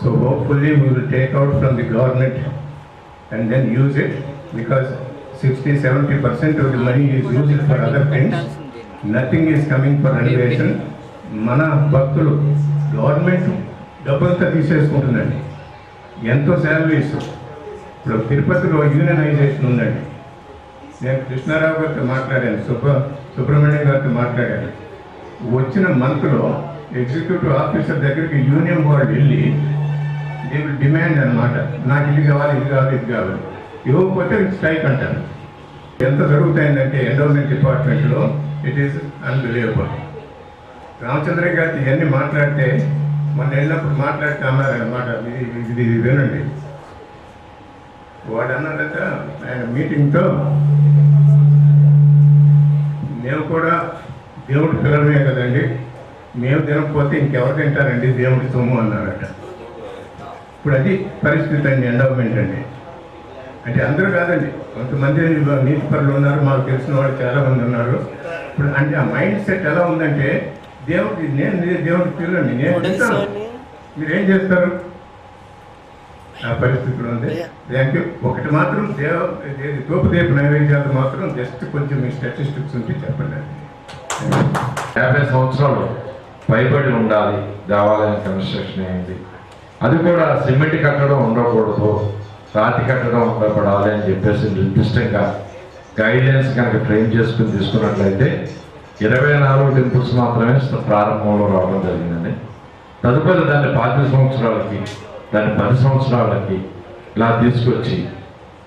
so hopefully we will take out from the government and then use it, because 60-70% of the money is used for other things. Nothing is coming for renovation. మన భక్తులు government డబ్బులతో తీసేసుకుంటుందండి. ఎంతో salaries. ఇప్పుడు తిరుపతిలో యూనియనైజేషన్ ఉందండి. నేను కృష్ణారావు గారితో మాట్లాడాను, సుబ్రహ్మణ్యం గారితో మాట్లాడాను. వచ్చిన మంత్లో ఎగ్జిక్యూటివ్ ఆఫీసర్ దగ్గరికి యూనియన్ వాళ్ళు వెళ్ళి దే విల్ డిమాండ్ అనమాట, నాకు ఇది కావాలి, ఇది కావాలి, ఇది కావాలి. ఇవ్వకపోతే స్ట్రైక్ అంటారు. ఎంత జరుగుతాయంటే ఎండోమెంట్ డిపార్ట్మెంట్లో ఇట్ ఈస్ అన్బిలీవబుల్. రామచంద్ర గారికి ఇవన్నీ మాట్లాడితే మొన్న వెళ్ళినప్పుడు మాట్లాడితే అన్నారు అనమాట, ఇది వినండి. వాడు అన్నారట ఆయన మీటింగ్తో, మేము కూడా దేవుడి పిల్లలమే కదండి, మేము తినకపోతే ఇంకెవరు తింటారండి దేవుడి సొమ్ము అన్నారట. ఇప్పుడు అది పరిస్థితి అండి ఎండోమెంట్ అండి. అంటే అందరూ కాదండి, కొంతమంది నీతిపరులు ఉన్నారు, మాకు తెలిసిన వాళ్ళు చాలామంది ఉన్నారు. ఇప్పుడు అంటే ఆ మైండ్ సెట్ ఎలా ఉందంటే, నేను దేవుడికి పిల్లండి, నేను తింటాను, మీరేం చేస్తారు? ఆ పరిస్థితులు ఉంది. దానికి ఒకటి మాత్రం తోపుదేపు నైవేద్యాలు మాత్రం జస్ట్ కొంచెం మీ స్టాటిస్టిక్స్ ఉంటే చెప్పండి. 50 సంవత్సరాలు పైబడి ఉండాలి దేవాలయం కన్స్ట్రక్షన్ అయింది. అది కూడా సిమెంట్ కట్టడం ఉండకూడదు, రాతి కట్టడం ఉండబడాలి అని చెప్పేసి నిర్దిష్టంగా గైడ్లైన్స్ కనుక ఫ్రేమ్ చేసుకుని తీసుకున్నట్లయితే 24 టెంపుల్స్ మాత్రమే ప్రారంభంలో రావడం జరిగిందండి. తదుపరి దాన్ని 5 సంవత్సరాలకి, దాన్ని 10 సంవత్సరాలకి ఇలా తీసుకొచ్చి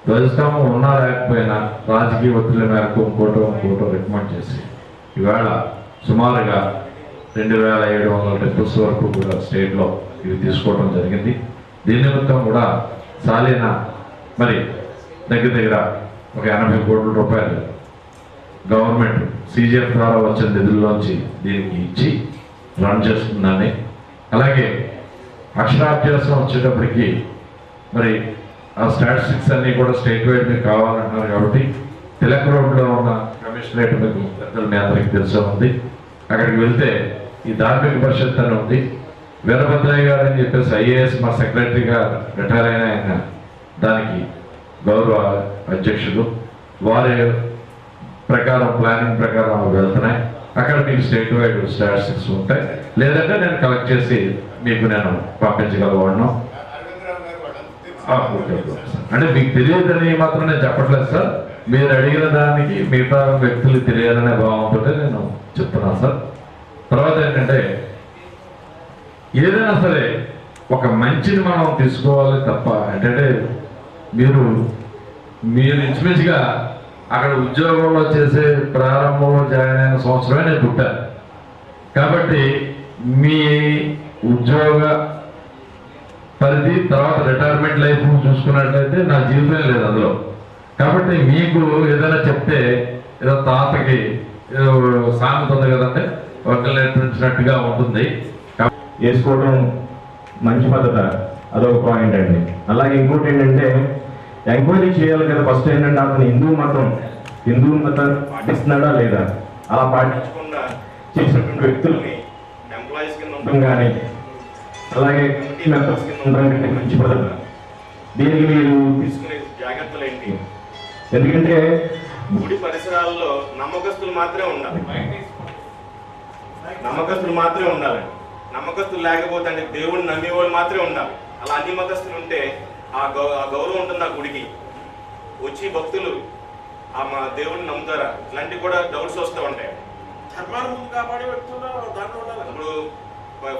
ధ్వజస్తంభం ఉన్నా లేకపోయినా రాజకీయ ఒత్తిడి మేరకు ఇంకోటో రికమెండ్ చేసి ఇవాళ సుమారుగా 2700 టెంపుల్స్ వరకు కూడా స్టేట్లో ఇవి తీసుకోవడం జరిగింది. దీని నిమిత్తం కూడా సాలీన మరి దగ్గర ఒక 80 కోట్ల రూపాయలు గవర్నమెంట్ CGF ద్వారా వచ్చిన నిధుల్లోంచి దీనికి ఇచ్చి రన్ చేస్తుందని, అలాగే అక్షరాభ్యాసం వచ్చేటప్పటికి మరి ఆ స్టాటిస్టిక్స్ అన్నీ కూడా స్టేట్ వైడ్ మీకు కావాలంటున్నారు కాబట్టి తిలక్ రోడ్లో ఉన్న కమిషనరేట్ మీకు పెద్దలు మీ అందరికీ తెలిసే ఉంది. అక్కడికి వెళ్తే ఈ ధార్మిక పరిషత్ అని ఉంది. వీరభద్రయ్య గారు అని చెప్పేసి IAS మా సెక్రటరీగా రిటైర్ అయిన ఆయన దానికి గౌరవ అధ్యక్షులు, వారి ప్రకారం ప్లానింగ్ ప్రకారం వెళ్తున్నాయి. అక్కడ మీకు స్టేట్ వైడ్ స్టాటిస్టిక్స్ ఉంటాయి, లేదంటే నేను కలెక్ట్ చేసి మీకు నేను పంపించగలవాడిను. అంటే మీకు తెలియదని మాత్రం నేను చెప్పట్లేదు సార్, మీరు అడిగిన దానికి మిగతా వ్యక్తులు తెలియాలనే భావంతో నేను చెప్తున్నాను సార్. తర్వాత ఏంటంటే ఏదైనా సరే ఒక మంచిని మనం తీసుకోవాలి తప్ప ఏంటంటే మీరు ఇంచుమించుగా అక్కడ ఉద్యోగంలో చేసే ప్రారంభంలో జాయిన్ అయిన సంవత్సరమే నేను పుట్టాను. కాబట్టి మీ ఉద్యోగ పరిధి తర్వాత రిటైర్మెంట్ లైఫ్ చూసుకున్నట్లయితే నా జీవితం లేదు అందులో. కాబట్టి మీకు ఏదైనా చెప్తే ఏదో తాతకి ఏదో సామెత ఉంది కదంటే ఒకళ్ళు నేర్పించినట్టుగా ఉంటుంది. వేసుకోవడం మంచి పద్ధత, అదొక పాయింట్ అండి. అలాగే ఇంకోటి ఏంటంటే ఎంక్వైరీ చేయాలి కదా. ఫస్ట్ ఏంటంటే అతను హిందూ మతం పాటిస్తున్నాడా లేదా, అలా పాటించకుండా చేసినటువంటి వ్యక్తుల్ని ఎంప్లాయీస్ కింద ఉండడం కానీ అలాగే కమిటీ మెంబర్స్ కింద ఉండడం కంటే మంచి పద్ధత. దీనికి మీరు తీసుకునే జాగ్రత్తలు ఏంటి? ఎందుకంటే గుడి పరిసరాల్లో నమ్మకస్తులు మాత్రమే ఉండాలి, నమ్మకస్తులు లేకపోతే అంటే దేవుడిని నమ్మేవాళ్ళు మాత్రమే ఉండాలి. అలా అన్ని మతస్థులు ఉంటే ఆ గౌరవం ఉంటుంది ఆ గుడికి. వచ్చి భక్తులు ఆ మా దేవుడిని నమ్ముతారా, ఇలాంటివి కూడా డౌట్స్ వస్తూ ఉంటాయి. ఇప్పుడు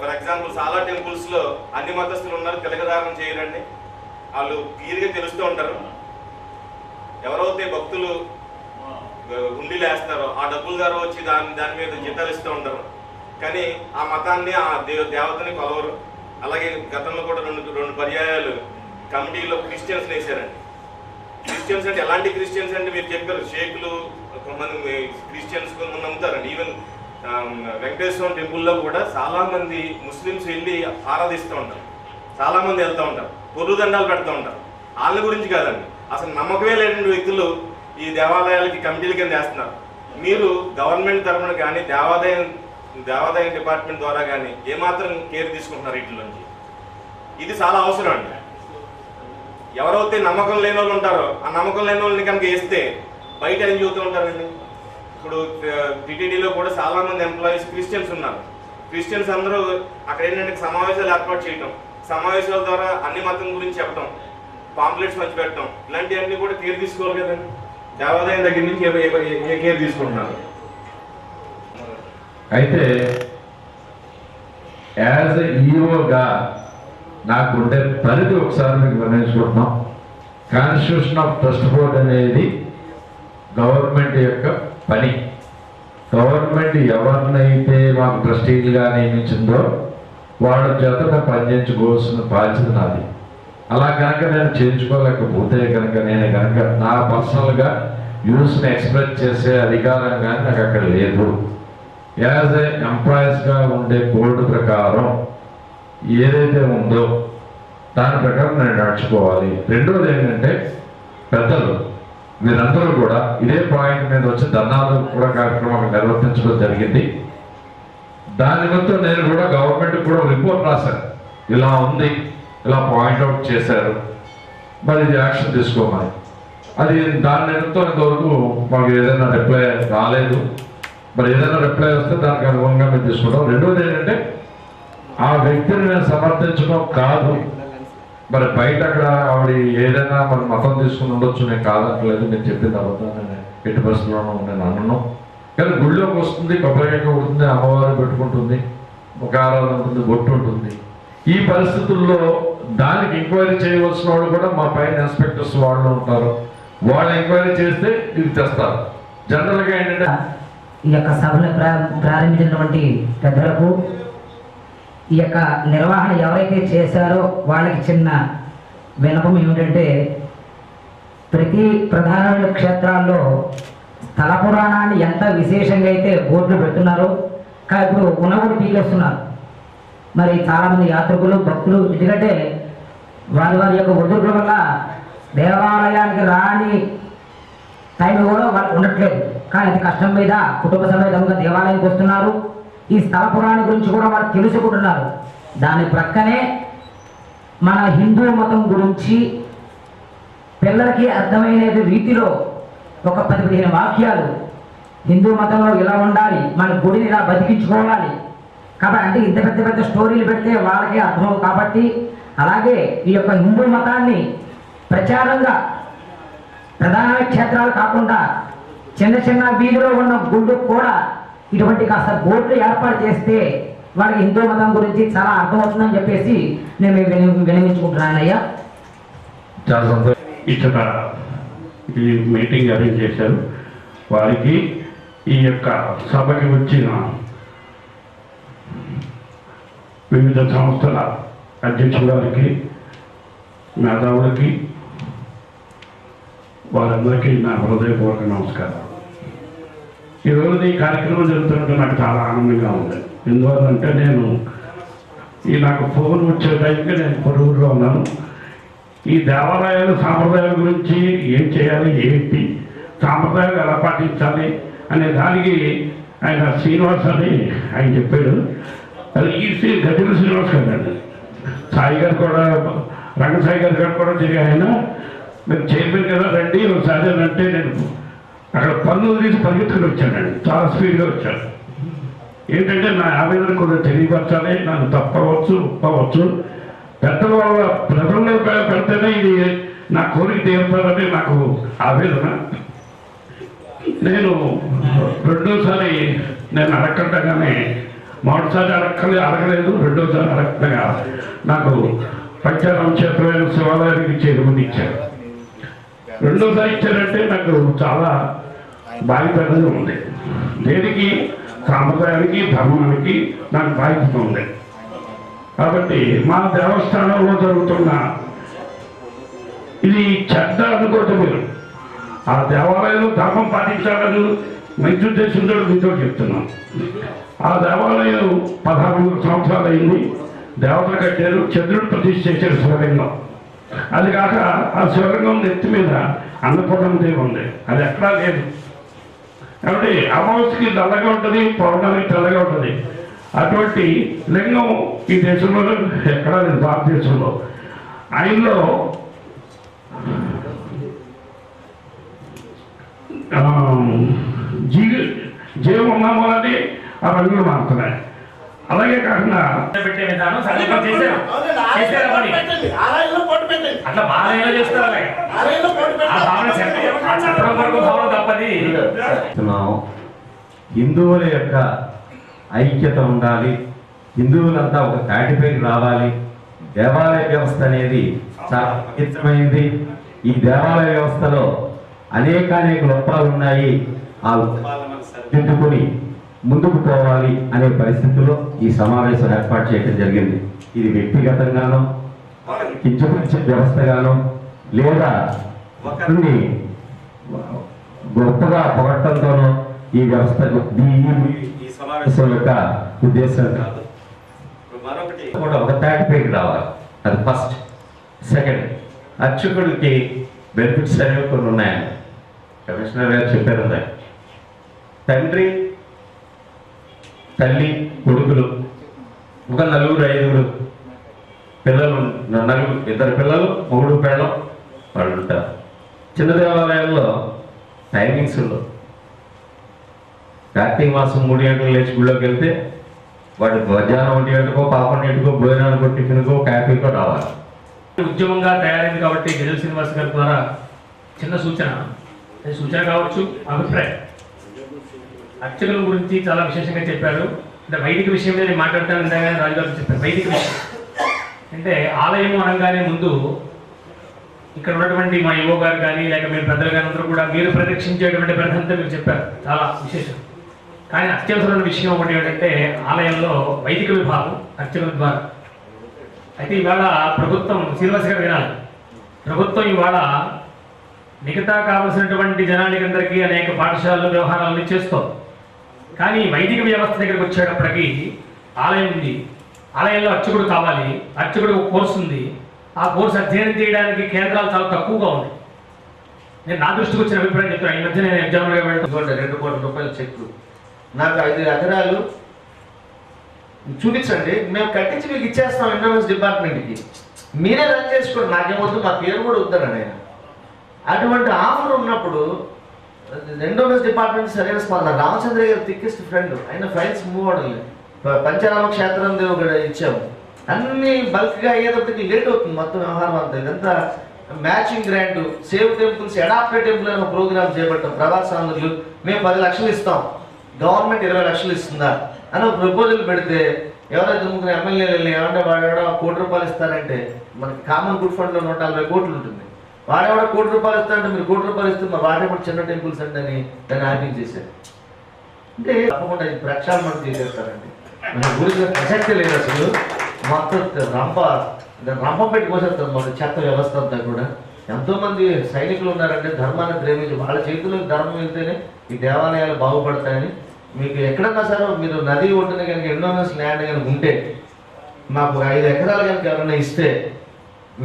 ఫర్ ఎగ్జాంపుల్ చాలా టెంపుల్స్ లో అన్ని మతస్థులు ఉన్నారు, తిలకధారణ చేయరండి, వాళ్ళు క్లియర్గా తెలుస్తూ ఉంటారు. ఎవరైతే భక్తులు హుండీలు వేస్తారో ఆ డబ్బుల ద్వారా వచ్చి దాని మీద జీతాలు ఇస్తూ ఉంటారు, కానీ ఆ మతాన్ని ఆ దేవతని కొలవరు. అలాగే గతంలో కూడా రెండు పర్యాయాలు కమిటీలో క్రిస్టియన్స్ వేశారండి. క్రిస్టియన్స్ అంటే ఎలాంటి క్రిస్టియన్స్ అంటే మీరు చెప్పారు, షేకులు కొంతమంది క్రిస్టియన్స్ కొంతమంది నమ్ముతారండి. ఈవెన్ వెంకటేశ్వర టెంపుల్లో కూడా చాలా మంది ముస్లిమ్స్ వెళ్ళి ఆరాధిస్తూ ఉంటారు, చాలా మంది వెళ్తూ ఉంటారు, పొర్రు దండాలు పెడుతూ ఉంటారు. వాళ్ళ గురించి కాదండి, అసలు నమ్మకమే లేని వ్యక్తులు ఈ దేవాలయాలకి కమిటీల కింద వేస్తున్నారు. మీరు గవర్నమెంట్ తరఫున కానీ దేవాదాయ డిపార్ట్మెంట్ ద్వారా కానీ ఏమాత్రం కేర్ తీసుకుంటున్నారు వీటిలోంచి? ఇది చాలా అవసరం అండి. ఎవరైతే నమ్మకం లేని వాళ్ళు ఉంటారో ఆ నమ్మకం లేని వాళ్ళని కనుక వేస్తే బయట ఏం చూస్తూ ఉంటారండి. ఇప్పుడు టీటీడీలో కూడా చాలా మంది ఎంప్లాయీస్ క్రిస్టియన్స్ ఉన్నారు. క్రిస్టియన్స్ అందరూ అక్కడ ఏంటంటే సమావేశాలు ఏర్పాటు చేయటం, సమావేశాల ద్వారా అన్ని మతం గురించి చెప్పడం, పాంప్లెట్స్ మంచి పెట్టడం, ఇలాంటివన్నీ కూడా కేర్ తీసుకోవాలి కదండి. దేవాదాయం దగ్గర నుంచి ఏ కేర్ తీసుకుంటున్నారు? అయితే యాజ్ ఎ ఈఓగా నాకుండే పరిధి ఒకసారి మీకు నిర్ణయించుకుంటున్నాం. కాన్స్టిట్యూషన్ ఆఫ్ ట్రస్ట్ బోర్డ్ అనేది గవర్నమెంట్ యొక్క పని. గవర్నమెంట్ ఎవరినైతే మాకు ట్రస్టీలుగా నియమించిందో వాళ్ళ చేత పనిచేయించుకోవాల్సిన బాధ్యత నాది. అలా కనుక నేను చేయించుకోలేకపోతే కనుక నేను కనుక నా పర్సనల్గా వ్యూస్ని ఎక్స్ప్రెస్ చేసే అధికారం కానీ నాకు అక్కడ లేదు. యాజ్ ఏ ఎంప్లాయీస్గా ఉండే బోర్డు ప్రకారం ఏదైతే ఉందో దాని ప్రకారం నేను నడుచుకోవాలి. రెండోది ఏంటంటే పెద్దలు మీరందరూ కూడా ఇదే పాయింట్ మీద వచ్చి ధర్నాలు కూడా కార్యక్రమాలు నిర్వర్తించడం జరిగింది. దాని మొత్తం నేను కూడా గవర్నమెంట్ కూడా రిపోర్ట్ రాశాను, ఇలా ఉంది, ఇలా పాయింట్అవుట్ చేశారు, మరి ఇది యాక్షన్ తీసుకోమని. అది దాని నిమిత్తం ఇంతవరకు మాకు ఏదైనా రిప్లై రాలేదు. మరి ఏదైనా రిప్లై వస్తే దానికి అనుగుణంగా మేము తీసుకుంటాం. రెండోది ఏంటంటే ఆ వ్యక్తిని నేను సమర్థించడం కాదు, మరి బయట అక్కడ ఆవిడ ఏదైనా మరి మతం తీసుకుని ఉండొచ్చు, నేను కాదనట్లేదు. నేను చెప్పిన తర్వాత నేను ఎట్టి పరిస్థితుల్లోనూ నేను అనను. కానీ గుళ్ళోకి వస్తుంది, కొబ్బరికాయ ఉంటుంది, అమ్మవారు పెట్టుకుంటుంది, ఒక ఆరాధన ఉంటుంది, బొట్టు ఉంటుంది. ఈ పరిస్థితుల్లో దానికి ఎంక్వైరీ చేయవలసిన వాళ్ళు కూడా మా పైన ఇన్స్పెక్టర్స్ వాళ్ళు ఉంటారు. వాళ్ళు ఎంక్వైరీ చేస్తే ఇది తెస్తారు. జనరల్గా ఏంటంటే ఈ యొక్క సభను ప్రారంభించినటువంటి పెద్దలకు, ఈ యొక్క నిర్వహణ ఎవరైతే చేశారో వాళ్ళకి చిన్న విన్నపం ఏమిటంటే, ప్రతి ప్రధాన క్షేత్రాల్లో స్థల పురాణాన్ని ఎంత విశేషంగా అయితే బోర్డులు పెడుతున్నారో కానీ ఇప్పుడు ఉన్నప్పుడు పీకేస్తున్నారు. మరి చాలామంది యాత్రికులు భక్తులు ఎందుకంటే వారి యొక్క ఒత్తిడుల వల్ల దేవాలయానికి రాని టైం కూడా వాళ్ళు ఉండట్లేదు. కానీ అది కష్టం మీద కుటుంబ సమేతంగా దేవాలయానికి వస్తున్నారు. ఈ స్థల పురాణం గురించి కూడా వాళ్ళు తెలుసుకుంటున్నారు. దాని ప్రక్కనే మన హిందూ మతం గురించి పిల్లలకి అర్థమయ్యే రీతిలో ఒక 10-15 వాక్యాలు హిందూ మతంలో ఇలా ఉండాలి, మన గుడిని ఇలా బతికించుకోవాలి కాబట్టి, అంటే ఇంత పెద్ద పెద్ద స్టోరీలు పెడితే వాళ్ళకి అర్థం కాబట్టి, అలాగే ఈ యొక్క హిందూ మతాన్ని ప్రచారంగా ప్రధాన క్షేత్రాలు కాకుండా చిన్న చిన్న వీధిలో ఉన్న గుళ్ళు కూడా ఇటువంటి కాస్త బోర్డులు ఏర్పాటు చేస్తే వాళ్ళకి హిందూ మతం గురించి చాలా అర్థమవుతుందని చెప్పేసి నేను వినియోగించుకుంటున్నాను అయ్యా. చాలా సంతోషం. ఇక్కడ ఈ మీటింగ్ అరేంజ్ చేశారు. వారికి ఈ యొక్క సభకి వచ్చిన వివిధ సంస్థల అధ్యక్షురాలకి, మేధావులకి, వారందరికీ నా హృదయపూర్వక నమస్కారం. ఈరోజు ఈ కార్యక్రమం జరుగుతున్నట్టు నాకు చాలా ఆనందంగా ఉంది. ఎందువల్లంటే నాకు ఫోన్ వచ్చే టైంకి నేను పొరుగులో ఉన్నాను. ఈ దేవాలయాలు సాంప్రదాయాల గురించి ఏం చేయాలి, ఏంటి సాంప్రదాయాలు ఎలా పాటించాలి అనే దానికి ఆయన శ్రీనివాస్ అని ఆయన చెప్పాడు. అది ఈ గజల శ్రీనివాస్ గారు, సాయి గారు కూడా, రంగసాయి గారు కూడా తిరిగి ఆయన మీరు చైర్మన్ కదా రండి ఒకసారి అని అంటే నేను అక్కడ పన్ను తీసి పరిగెత్తుకుని వచ్చానండి. చాలా స్పీడ్గా వచ్చాను. ఏంటంటే నా ఆవేదన కూడా తెలియపరచాలి. నన్ను తప్పవచ్చు, ఒప్పవచ్చు. పెద్దల వల్ల ప్రజల్లో పెడితేనే ఇది నా కోరిక తీరుతారని నాకు ఆవేదన. నేను రెండోసారి నేను అడగకుండగానే, మొదటిసారి అడగలేదు, రెండోసారి అడగకుండా నాకు పంచారామ క్షేత్రమైన శివాలయానికి చైర్మన్ ఇచ్చారు. రెండోసారి ఇచ్చారంటే నాకు చాలా బాధ్యతగా ఉంది. దేనికి, సాంప్రదాయానికి, ధర్మానికి నాకు బాధ్యత ఉంది. కాబట్టి మా దేవస్థానంలో జరుగుతున్న ఇది చెడ్డ అనుకోవటం మీరు, ఆ దేవాలయంలో ధర్మం పాటించాలని మంచి ఉద్దేశంతో మీతో చెప్తున్నాం. ఆ దేవాలయం 1600 సంవత్సరాలు అయింది. దేవతలు కట్టారు, చంద్రుడు ప్రతిష్ఠ చేశారు శివలింగం. అది కాక ఆ శివలింగం నెత్తి మీద అన్నపూర్ణదేవి ఉంది, అది ఎక్కడా లేదు. కాబట్టి అమావాస్యకి నల్లగా ఉంటుంది, పౌర్ణమికి తెల్లగా ఉంటుంది. అటువంటి లింగం ఈ దేశంలో ఎక్కడా లేదు, భారతదేశంలో. ఆయనలో జీవం ఉన్నాము అని ఆ రంగులు మారుతున్నాయి. అలాగే కాకుండా పెట్టే విధానం సంకల్పం చేశారు. అట్లా బాలయంలో చేస్తారు. ఆ భావన చెప్పడం వరకు భావన తప్పది. హిందువుల యొక్క ఐక్యత ఉండాలి, హిందువులంతా ఒక తాటిపైకి రావాలి. దేవాలయ వ్యవస్థ అనేది చాలా పవిత్రమైనది. ఈ దేవాలయ వ్యవస్థలో అనేక లోపాలు ఉన్నాయి. ఆ దిద్దుకుని ముందుకు పోవాలి అనే పరిస్థితుల్లో ఈ సమావేశం ఏర్పాటు చేయడం జరిగింది. ఇది వ్యక్తిగతంగానో, కించపరిచే వ్యవస్థగానో, లేదా ఒకరిని గొప్పగా పొగట్టంతోనో ఈ వ్యవస్థ ఈ సమావేశం యొక్క ఉద్దేశం కాదు. కూడా ఒక తాటిపైకి రావాలి, అది ఫస్ట్. సెకండ్, అర్చకుడికి బెనిఫిట్స్ అనేవి కొన్ని ఉన్నాయని కమిషనర్ గారు చెప్పారు. తండ్రి, తల్లి, కొడుకులు, ఒక 4-5 పిల్లలు, 2 పిల్లలు, 3 పిల్లలు వాళ్ళు ఉంటారు. చిన్న దేవాలయాల్లో టైమింగ్స్ ఉండవు. కార్తీక మాసం 3 గంటలు లేచి గుళ్ళోకి వెళ్తే వాడు మధ్యాహ్నం 1 గంటకో 11 గంటకో భోజనానికో టిఫిన్కో కాఫీకో రావాలి. ఉద్యమంగా తయారైంది కాబట్టి గజల్ శ్రీనివాస్ గారి ద్వారా చిన్న సూచన కావచ్చు, అభిప్రాయం. అర్చకుల గురించి చాలా విశేషంగా చెప్పారు. అంటే వైదిక విషయం నేను మాట్లాడతాను. ఇందాకనే రాజుగారు చెప్పారు వైదిక విషయం అంటే ఆలయం అనగానే ముందు ఇక్కడ ఉన్నటువంటి మా యువ గారు కానీ లేక మీరు పెద్దలు కానీ అందరూ కూడా మీరు ప్రదక్షించేటువంటి ప్రధానత మీరు చెప్పారు, చాలా విశేషం. కానీ అత్యవసరమైన విషయం ఒకటి ఏంటంటే ఆలయంలో వైదిక విభాగం అర్చకుల ద్వారా. అయితే ఇవాళ ప్రభుత్వం, శ్రీనివాస్ గారు వినాలి, ప్రభుత్వం ఇవాళ మిగతా కావలసినటువంటి జనానికందరికీ అనేక పాఠశాలలు, వ్యవహారాలను చేస్తాం. కానీ వైదిక వ్యవస్థ దగ్గరికి వచ్చేటప్పటికి ఆలయం ఉంది, ఆలయంలో అర్చకుడు కావాలి, అర్చకుడు కోర్సు ఉంది. ఆ కోర్సు అధ్యయనం చేయడానికి కేంద్రాలు చాలా తక్కువగా ఉన్నాయి. నేను నా దృష్టికి వచ్చిన అభిప్రాయం చెప్తాను. ఈ మధ్య నేను ఎగ్జామ్గా వెళ్ళి 2 కోట్ల రూపాయల చెక్లు నాకు 5 ఎకరాలు చూపించండి, మేము కట్టించి మీకు ఇచ్చేస్తాం ఎన్విరాన్మెంట్ డిపార్ట్మెంట్కి, మీరే రన్ చేసుకోండి, నాకేమొద్దు, మా పేరు కూడా వద్దారని ఆయన. అటువంటి ఆఫర్ ఉన్నప్పుడు ఎన్విరాన్మెంట్ డిపార్ట్మెంట్ సరైన స్పందన. రామచంద్ర గారు థిక్కెస్ట్ ఫ్రెండ్, ఆయన ఫైల్స్ మూవ్ అవడం. పంచరామ క్షేత్రం ఒకటి ఇచ్చాము, అన్ని బల్క్గా అయ్యేటప్పటికి లేట్ అవుతుంది మొత్తం వ్యవహారం అంతా. ఇదంతా matching grant, save temples, adapted temple అనే ప్రోగ్రామ్ చేపట్టాం. ప్రవాసాంధ్రులు మేము 10 లక్షలు ఇస్తాం, గవర్నమెంట్ 20 లక్షలు ఇస్తుందా అని ఒక ప్రపోజల్ పెడితే ఎవరైతే ముగ్గురు ఎమ్మెల్యేలు ఏమంటే వాడేవాడో 1 కోటి రూపాయలు ఇస్తారంటే, మనకి కామన్ గుడ్ ఫండ్లో 140 కోట్లు ఉంటుంది, వాడేవాడో 1 కోటి రూపాయలు ఇస్తారంటే మీరు 1 కోటి రూపాయలు ఇస్తే మరి వాడేవాడు చిన్న టెంపుల్స్ అంటే అని దాన్ని ఆపించేశారు. అంటే తప్పకుండా ఇది ప్రక్షాళన చేసేస్తారండి. మన గురించి ప్రసక్తి లేదు అసలు. మొత్తం రంపం పెట్టి పోసేస్తారు మన చెత్త వ్యవస్థ అంతా కూడా. ఎంతోమంది సైనికులు ఉన్నారంటే ధర్మాన్ని ప్రేమించి వాళ్ళ చేతిలో ధర్మం వెళ్తేనే ఈ దేవాలయాలు బాగుపడతాయని. మీకు ఎక్కడన్నా సరే మీరు నది ఒడ్డున కనుక ఎన్నోనస్ ల్యాండ్ కనుక ఉంటే మాకు 5 ఎకరాలు కనుక ఎవరైనా ఇస్తే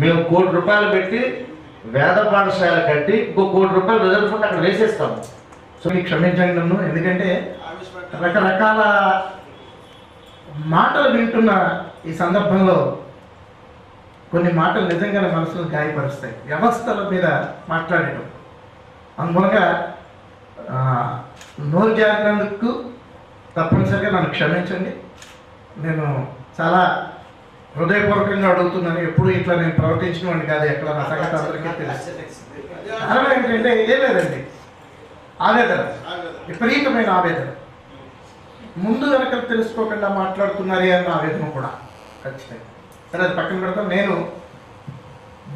మేము 1 కోటి రూపాయలు పెట్టి వేద పాఠశాల కట్టి 1 కోటి రూపాయలు రిజర్వ్ ఫండ్ అక్కడ వేసేస్తాము. సో మీకు క్షమించండి నన్ను, ఎందుకంటే రకరకాల మాటలు వింటున్న ఈ సందర్భంలో కొన్ని మాటలు నిజంగానే మనసును గాయపరుస్తాయి. వ్యవస్థల మీద మాట్లాడటం అందువలన నోరు జారినందుకు తప్పనిసరిగా నన్ను క్షమించండి. నేను చాలా హృదయపూర్వకంగా అడుగుతున్నాను. ఎప్పుడు ఇట్లా నేను ప్రవర్తించిన వాడిని కాదు, ఎక్కడ నా సంగతి అందరికీ తెలుసు. కారణం ఏంటంటే ఏం లేదండి, ఆవేదన, విపరీతమైన ఆవేదన. ముందు వెనక తెలుసుకోకుండా మాట్లాడుతున్నారే అన్న ఆవేదన కూడా ఖచ్చితంగా. సరే, అది పక్కన పెడతాం. నేను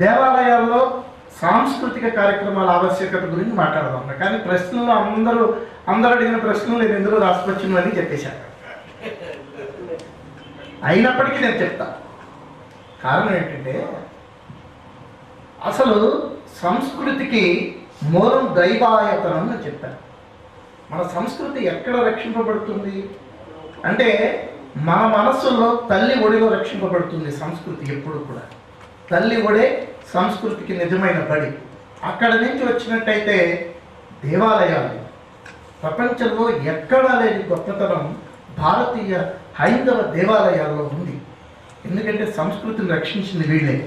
దేవాలయాల్లో సాంస్కృతిక కార్యక్రమాల ఆవశ్యకత గురించి మాట్లాడదాం. కానీ ప్రశ్నలు అందరూ అడిగిన ప్రశ్నలు నేను ఎందులో రాసుకొచ్చినవని చెప్పేశాను. అయినప్పటికీ నేను చెప్తా. కారణం ఏంటంటే అసలు సంస్కృతికి మూలం దైవాయతనం అని చెప్పాను. మన సంస్కృతి ఎక్కడ రక్షింపబడుతుంది అంటే మన మనస్సులో తల్లి ఒడిలో రక్షింపబడుతుంది సంస్కృతి. ఎప్పుడు కూడా తల్లి ఒడే సంస్కృతికి నిజమైన బడి. అక్కడ నుంచి వచ్చినట్టయితే దేవాలయాలు ప్రపంచంలో ఎక్కడా లేని గొప్పతనం భారతీయ హైందవ దేవాలయాల్లో ఉంది. ఎందుకంటే సంస్కృతిని రక్షించింది వీళ్ళే.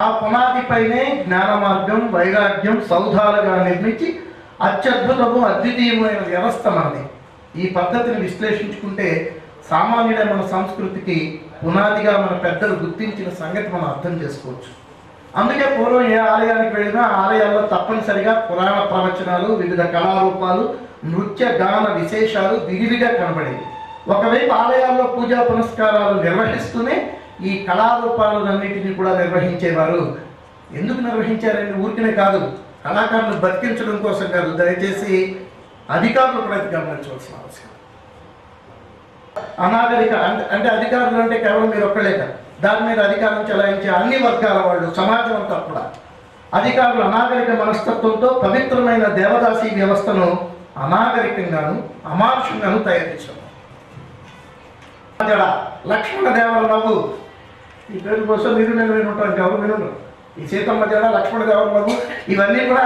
ఆ పునాదిపైనే జ్ఞాన మార్గం, వైరాగ్యం సౌధాలుగా నిర్మించి అత్యద్భుతము అద్వితీయమైన వ్యవస్థ మనది. ఈ పద్ధతిని విశ్లేషించుకుంటే సామాన్యుడే మన సంస్కృతికి పునాదిగా మన పెద్దలు గుర్తించిన సంగతి మనం అర్థం చేసుకోవచ్చు. అందుకే పూర్వం ఏ ఆలయానికి వెళ్ళినా ఆలయాల్లో తప్పనిసరిగా పురాణ ప్రవచనాలు, వివిధ కళారూపాలు, నృత్య గాన విశేషాలు విరివిగా కనబడేవి. ఒకవైపు ఆలయాల్లో పూజా పునస్కారాలు నిర్వహిస్తూనే ఈ కళారూపాలన్నింటినీ కూడా నిర్వహించేవారు. ఎందుకు నిర్వహించారండి? ఊరికనే కాదు, కళాకారులు బతికించడం కోసం కాదు. దయచేసి అధికారులు కూడా గమనించవలసిన అవసరం. అనాగరిక అంటే అధికారులు అంటే కేవలం మీరు ఒక్కలే కాదు, దాని మీద అధికారం చెలాయించే అన్ని వర్గాల వాళ్ళు, సమాజం అంతా కూడా. అధికారులు అనాగరిక మనస్తత్వంతో పవిత్రమైన దేవదాసి వ్యవస్థను అనాగరికంగాను అమానుషంగాను తయారు చేశారు. లక్ష్మణ దేవర నవ్వు, ఈ పేరు కోసం మీరు నేను వినుంటాను, ఎవరు వినుంటారు. ఈ సీతమ్మ జడ, లక్ష్మణ దేవర నవ్వు, ఇవన్నీ కూడా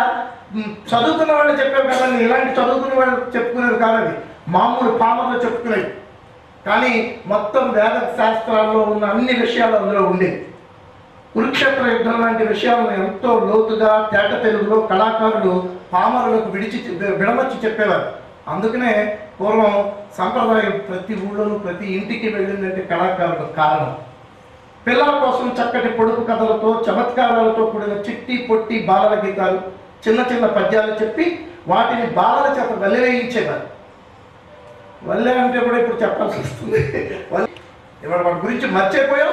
చదువుకున్న వాళ్ళు చెప్పారు కదండి. ఇలాంటి చదువుకునే వాళ్ళు చెప్పుకునేది కాదండి, మామూలు పామర్లు చెప్పుకునేవి. కానీ మొత్తం వేద శాస్త్రాల్లో ఉన్న అన్ని విషయాలు అందులో ఉండేవి. కురుక్షేత్ర యుద్ధం లాంటి విషయాలను ఎంతో లోతుగా తేట తెలుగులో కళాకారులు పామరులకు విడమర్చి చెప్పేవారు. అందుకనే పూర్వం సంప్రదాయం ప్రతి ఊళ్ళోనూ ప్రతి ఇంటికి వెళ్ళిందంటే కళాకారుడు కారణం. పిల్లల కోసం చక్కటి పొడుపు కథలతో, చమత్కారాలతో కూడిన చిట్టి పొట్టి బాలల గీతాలు, చిన్న చిన్న పద్యాలు చెప్పి వాటిని బాలల చేత వల్లెవేయించేవారు. వల్లె అంటే కూడా ఇప్పుడు చెప్పాల్సి వస్తుంది. ఇవాళ వాటి గురించి మర్చిపోయాం.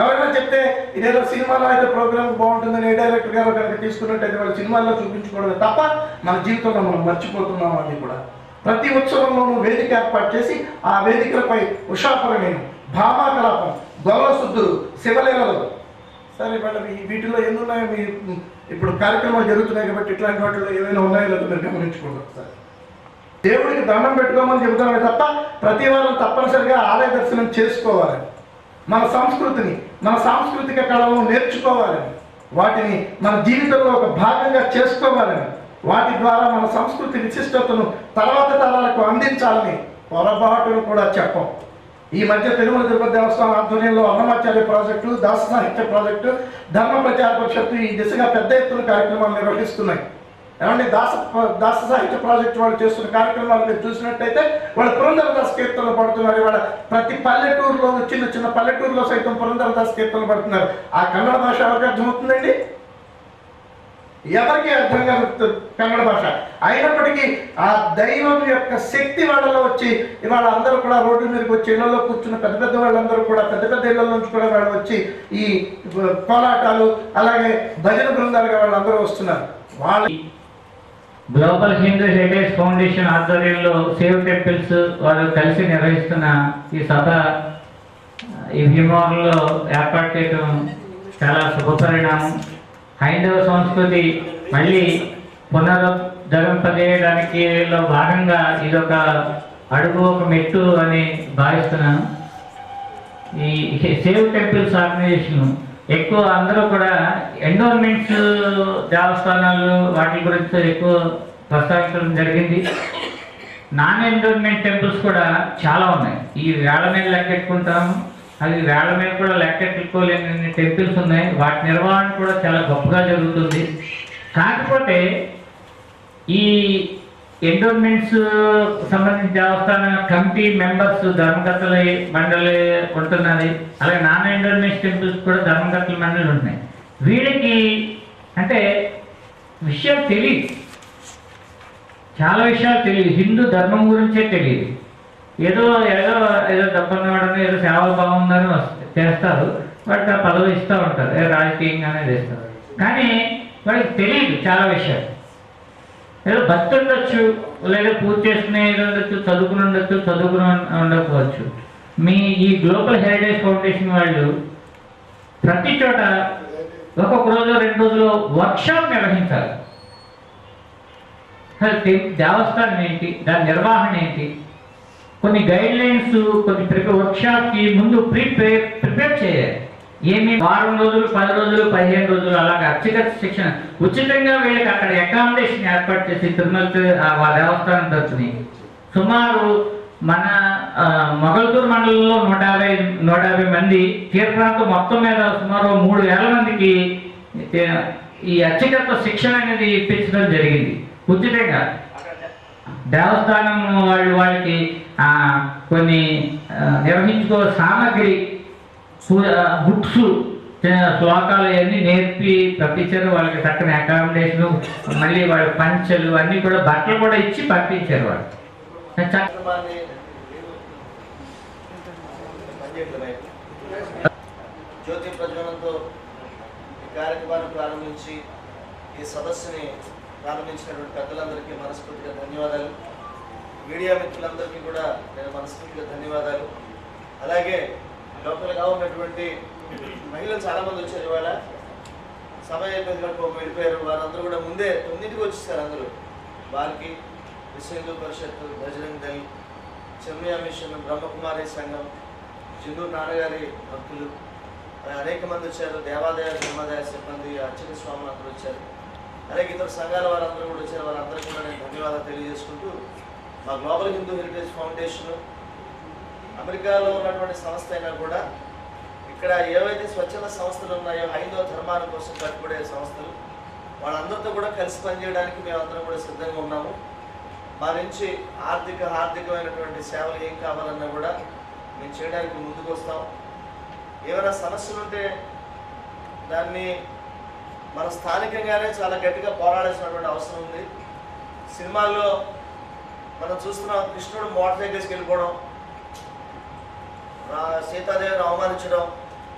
ఎవరైనా చెప్తే ఇదేదో సినిమాలో అయితే ప్రోగ్రామ్ బాగుంటుందని ఏ డైరెక్టర్ గారు కనుక తీసుకున్నట్టయితే వాళ్ళు సినిమాల్లో చూపించుకోవడమే తప్ప మన జీవితంలో మనం మర్చిపోతున్నాం. అన్నీ కూడా ప్రతి ఉత్సవంలోనూ వేదిక ఏర్పాటు చేసి ఆ వేదికలపై ఉషాపరణీయం, భామాకలాపం, గౌరవ శుద్ధులు, శివలీలలు. సరే, వాళ్ళవి వీటిలో ఎన్ని ఉన్నాయో మీ ఇప్పుడు కార్యక్రమాలు జరుగుతున్నాయి కాబట్టి ఇట్లాంటి వాటిలో ఏమైనా ఉన్నాయో లేదో మీరు గమనించుకోండి. ఒకసారి దేవుడికి దండం పెట్టుకోమని చెబుతున్నామే తప్ప ప్రతి వారం తప్పనిసరిగా ఆలయ దర్శనం చేసుకోవాలి. మన సంస్కృతిని, మన సాంస్కృతిక కళలను నేర్చుకోవాలని, వాటిని మన జీవితంలో ఒక భాగంగా చేసుకోవాలని, వాటి ద్వారా మన సంస్కృతి విశిష్టతను తర్వాత తరాలకు అందించాలని పొరపాటును కూడా చెప్పం. ఈ మధ్య తిరుమల తిరుపతి దేవస్థానం ఆధ్వర్యంలో అన్నమాచార్య ప్రాజెక్టు, దాస సాహిత్య ప్రాజెక్టు, ధర్మ ప్రచార పరిషత్తు ఈ దిశగా పెద్ద ఎత్తున కార్యక్రమాలు నిర్వహిస్తున్నాయి. ఏమంటే దాస సాహిత్య ప్రాజెక్టు వాళ్ళు చేస్తున్న కార్యక్రమాలు మీరు చూసినట్టయితే వాళ్ళు పురంధరదాస్ కీర్తనలు పడుతున్నారు. వాళ్ళ ప్రతి పల్లెటూరులో, చిన్న చిన్న పల్లెటూరులో సైతం పురంధరదాస్ కీర్తనలు పడుతున్నారు. ఆ కన్నడ భాష ఎవరికి అర్థమవుతుందండి? ఎవరికి అర్థం కాదు కన్నడ భాష. అయినప్పటికీ ఆ దైవం యొక్క శక్తి వాళ్ళలో వచ్చి ఇవాళ అందరూ కూడా రోడ్డు మీదకి వచ్చి ఇళ్లలో కూర్చున్న పెద్ద పెద్ద వాళ్ళందరూ కూడా పెద్ద పెద్ద ఇళ్ల నుంచి కూడా వాళ్ళు వచ్చి ఈ కోలాటాలు అలాగే భజన బృందాలుగా వాళ్ళందరూ వస్తున్నారు. వాళ్ళ గ్లోబల్ హిందూ హెరిటేజ్ ఫౌండేషన్ ఆధ్వర్యంలో సేవ్ టెంపుల్స్ వారు కలిసి నిర్వహిస్తున్న ఈ సభ ఈ భీమవరంలో ఏర్పాటు చేయడం చాలా శుభపరిణామం. హైందవ సంస్కృతి మళ్ళీ పునరుద్ధరింపజేయడానికి భాగంగా ఇదొక అడుగు, ఒక మెట్టు అని భావిస్తున్నాను. ఈ సేవ్ టెంపుల్స్ ఆర్గనైజేషన్ ఎక్కువ అందరూ కూడా ఎండోర్మెంట్స్ దేవస్థానాలు వాటి గురించి ఎక్కువ ప్రస్తావించడం జరిగింది. నాన్ ఎండోర్మెంట్ టెంపుల్స్ కూడా చాలా ఉన్నాయి. ఈ వేళ మీద లెక్కెట్టుకుంటాము, అది వేళ మీద కూడా లెక్కెట్టుకోలేని టెంపుల్స్ ఉన్నాయి. వాటి నిర్వహణ కూడా చాలా గొప్పగా జరుగుతుంది. కాకపోతే ఈ ఎండోర్మెంట్స్ సంబంధించిన దేవస్థాన కమిటీ మెంబర్స్ ధర్మకర్తల మండలి ఉంటున్నది. అలాగే నాన్ ఎండోర్మెంట్స్ టెంపుల్స్ కూడా ధర్మకర్తల మండలి ఉంటున్నాయి. వీళ్ళకి అంటే విషయం తెలియదు, చాలా విషయాలు తెలియదు. హిందూ ధర్మం గురించే తెలియదు. ఏదో ఏదో ఏదో డబ్బున్నవాడని ఏదో సేవలు బాగుందని చేస్తారు, వాటికి ఆ పదవి ఇస్తూ ఉంటారు, రాజకీయంగానే చేస్తారు. కానీ వాడికి తెలియదు చాలా విషయాలు. ఏదో భక్తి ఉండొచ్చు, లేదా పూజ చేసుకునే ఏదో ఉండొచ్చు, చదువుకుని ఉండొచ్చు, చదువుకుని ఉండకపోవచ్చు. మీ ఈ గ్లోబల్ హెరిటేజ్ ఫౌండేషన్ వాళ్ళు ప్రతి చోట ఒక్కొక్క రోజు 2 రోజులు వర్క్షాప్ నిర్వహించాలి. దేవస్థానం ఏంటి, దాని నిర్వహణ ఏంటి, కొన్ని గైడ్ లైన్స్, కొన్ని వర్క్షాప్కి ముందు ప్రిపేర్ చేయాలి. ఏమి వారం రోజులు, 10 రోజులు, 15 రోజులు అలాగే అత్యగత శిక్షణ ఉచితంగా వీళ్ళకి అక్కడ అకామిడేషన్ ఏర్పాటు చేసి తిరుమల దేవస్థానం తరఫుని సుమారు మన మొగల్తూరు మండలంలో 150 మంది, తీర ప్రాంతం మొత్తం మీద సుమారు 3000 మందికి ఈ అత్యగత శిక్షణ అనేది ఇప్పించడం జరిగింది ఉచితంగా. దేవస్థానం వాళ్ళకి కొన్ని నిర్వహించుకో సామాగ్రి, బుక్స్, శ్లోకాలు అవన్నీ నేర్పి పంపించారు. వాళ్ళకి చక్కని అకామిడేషను, మళ్ళీ వాళ్ళ పంచలు అన్నీ కూడా, బట్టలు కూడా ఇచ్చి పంపించారు. వాళ్ళు జ్యోతి ప్రజ్వలనతో ఈ కార్యక్రమాన్ని ప్రారంభించి ఈ సదస్సుని ప్రారంభించినటువంటి పెద్దలందరికీ మనస్ఫూర్తిగా ధన్యవాదాలు. మీడియా మిత్రులందరికీ కూడా నేను మనస్ఫూర్తిగా ధన్యవాదాలు. అలాగే లోకల్గా ఉన్నటువంటి మహిళలు చాలామంది వచ్చారు. ఇవాళ సమయం అయిపోయినట్టు వెళ్ళిపోయారు. వారందరూ కూడా ముందే 9కి వచ్చేసారు. అందరూ వారికి విశ్వ హిందూ పరిషత్, బజరంగ్ దళ్, చెమ్మియా మిషన్, బ్రహ్మకుమారి సంఘం, చిందూరు నాన్నగారి భక్తులు అనేక మంది వచ్చారు. దేవాదాయ ధర్మాదాయ సిబ్బంది, అర్చక స్వాములు అందరూ వచ్చారు. అలాగే ఇతర సంఘాల వారందరూ కూడా వచ్చారు. వారందరికీ కూడా నేను ధన్యవాదాలు తెలియజేసుకుంటూ, మా గ్లోబల్ హిందూ హెరిటేజ్ ఫౌండేషన్ అమెరికాలో ఉన్నటువంటి సంస్థ అయినా కూడా ఇక్కడ ఏవైతే స్వచ్ఛంద సంస్థలు ఉన్నాయో హైందవ ధర్మాల కోసం కట్టుబడే సంస్థలు, వాళ్ళందరితో కూడా కలిసి పనిచేయడానికి మేమందరం కూడా సిద్ధంగా ఉన్నాము. మా నుంచి ఆర్థికమైనటువంటి సేవలు ఏం కావాలన్నా కూడా మేము చేయడానికి ముందుకు వస్తాం. ఏమైనా సమస్యలు ఉంటే దాన్ని మన స్థానికంగానే చాలా గట్టిగా పోరాడాల్సినటువంటి అవసరం ఉంది. సినిమాల్లో మనం చూస్తున్నాం, కృష్ణుడు మోటార్ సైకిల్స్కి వెళ్ళిపోవడం, సీతాదేవిని అవమానించడం,